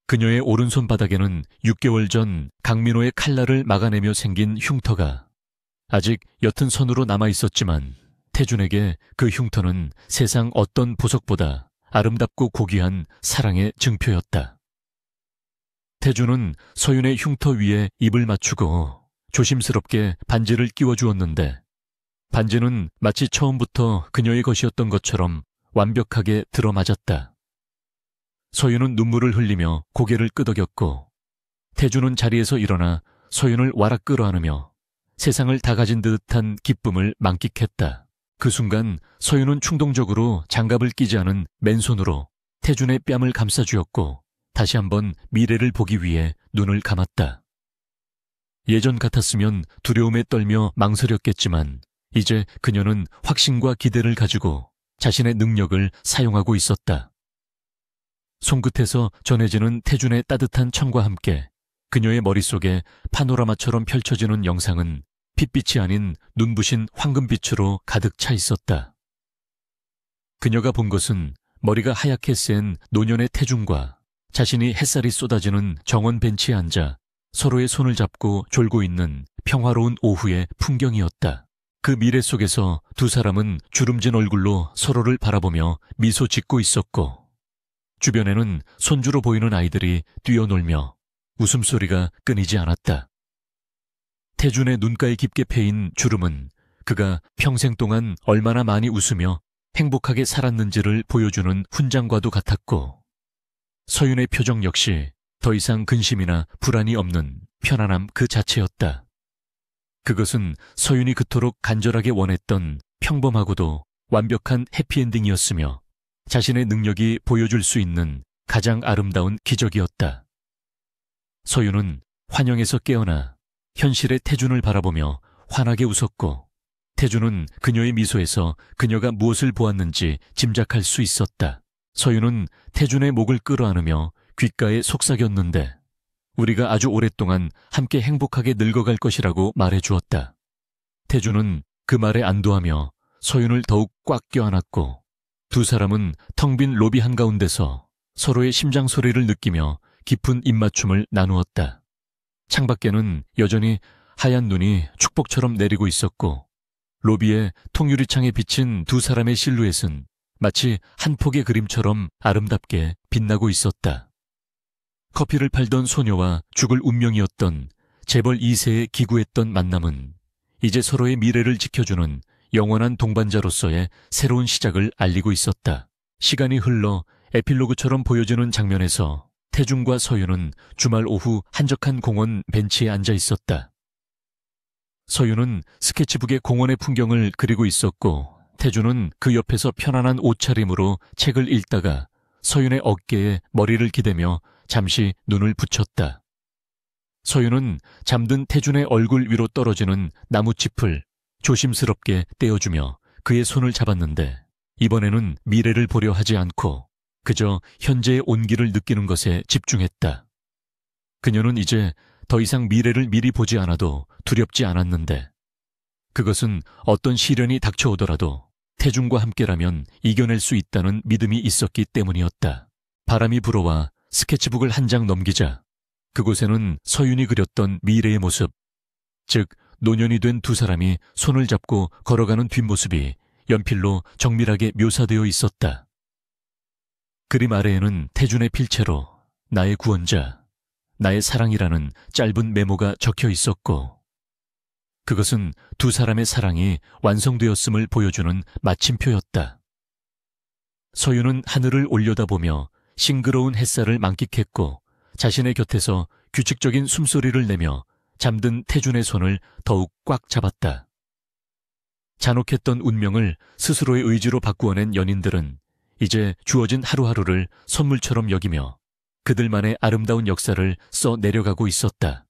그녀의 오른손 바닥에는 6개월 전 강민호의 칼날을 막아내며 생긴 흉터가 아직 옅은 선으로 남아있었지만 태준에게 그 흉터는 세상 어떤 보석보다 아름답고 고귀한 사랑의 증표였다. 태준은 서윤의 흉터 위에 입을 맞추고 조심스럽게 반지를 끼워주었는데 반지는 마치 처음부터 그녀의 것이었던 것처럼 완벽하게 들어맞았다. 서윤은 눈물을 흘리며 고개를 끄덕였고 태준은 자리에서 일어나 서윤을 와락 끌어안으며 세상을 다 가진 듯한 기쁨을 만끽했다. 그 순간 서윤은 충동적으로 장갑을 끼지 않은 맨손으로 태준의 뺨을 감싸주었고 다시 한번 미래를 보기 위해 눈을 감았다. 예전 같았으면 두려움에 떨며 망설였겠지만 이제 그녀는 확신과 기대를 가지고 자신의 능력을 사용하고 있었다. 손끝에서 전해지는 태준의 따뜻한 청과 함께 그녀의 머릿속에 파노라마처럼 펼쳐지는 영상은 핏빛이 아닌 눈부신 황금빛으로 가득 차 있었다. 그녀가 본 것은 머리가 하얗게 센 노년의 태준과 자신이 햇살이 쏟아지는 정원 벤치에 앉아 서로의 손을 잡고 졸고 있는 평화로운 오후의 풍경이었다. 그 미래 속에서 두 사람은 주름진 얼굴로 서로를 바라보며 미소 짓고 있었고 주변에는 손주로 보이는 아이들이 뛰어놀며 웃음소리가 끊이지 않았다. 태준의 눈가에 깊게 패인 주름은 그가 평생 동안 얼마나 많이 웃으며 행복하게 살았는지를 보여주는 훈장과도 같았고 서윤의 표정 역시 더 이상 근심이나 불안이 없는 편안함 그 자체였다. 그것은 서윤이 그토록 간절하게 원했던 평범하고도 완벽한 해피엔딩이었으며 자신의 능력이 보여줄 수 있는 가장 아름다운 기적이었다. 서윤은 환영에서 깨어나 현실의 태준을 바라보며 환하게 웃었고 태준은 그녀의 미소에서 그녀가 무엇을 보았는지 짐작할 수 있었다. 서윤은 태준의 목을 끌어안으며 귓가에 속삭였는데 우리가 아주 오랫동안 함께 행복하게 늙어갈 것이라고 말해주었다. 태준은 그 말에 안도하며 서윤을 더욱 꽉 껴안았고 두 사람은 텅 빈 로비 한가운데서 서로의 심장 소리를 느끼며 깊은 입맞춤을 나누었다. 창밖에는 여전히 하얀 눈이 축복처럼 내리고 있었고 로비의 통유리창에 비친 두 사람의 실루엣은 마치 한 폭의 그림처럼 아름답게 빛나고 있었다. 커피를 팔던 소녀와 죽을 운명이었던 재벌 2세의 기구했던 만남은 이제 서로의 미래를 지켜주는 영원한 동반자로서의 새로운 시작을 알리고 있었다. 시간이 흘러 에필로그처럼 보여지는 장면에서 태준과 서윤은 주말 오후 한적한 공원 벤치에 앉아 있었다. 서윤은 스케치북에 공원의 풍경을 그리고 있었고 태준은 그 옆에서 편안한 옷차림으로 책을 읽다가 서윤의 어깨에 머리를 기대며 잠시 눈을 붙였다. 서윤은 잠든 태준의 얼굴 위로 떨어지는 나뭇잎을 조심스럽게 떼어주며 그의 손을 잡았는데 이번에는 미래를 보려 하지 않고 그저 현재의 온기를 느끼는 것에 집중했다. 그녀는 이제 더 이상 미래를 미리 보지 않아도 두렵지 않았는데 그것은 어떤 시련이 닥쳐오더라도 태준과 함께라면 이겨낼 수 있다는 믿음이 있었기 때문이었다. 바람이 불어와 스케치북을 한 장 넘기자 그곳에는 서윤이 그렸던 미래의 모습, 즉 노년이 된 두 사람이 손을 잡고 걸어가는 뒷모습이 연필로 정밀하게 묘사되어 있었다. 그림 아래에는 태준의 필체로 나의 구원자, 나의 사랑이라는 짧은 메모가 적혀 있었고 그것은 두 사람의 사랑이 완성되었음을 보여주는 마침표였다. 서윤은 하늘을 올려다보며 싱그러운 햇살을 만끽했고 자신의 곁에서 규칙적인 숨소리를 내며 잠든 태준의 손을 더욱 꽉 잡았다. 잔혹했던 운명을 스스로의 의지로 바꾸어낸 연인들은 이제 주어진 하루하루를 선물처럼 여기며 그들만의 아름다운 역사를 써 내려가고 있었다.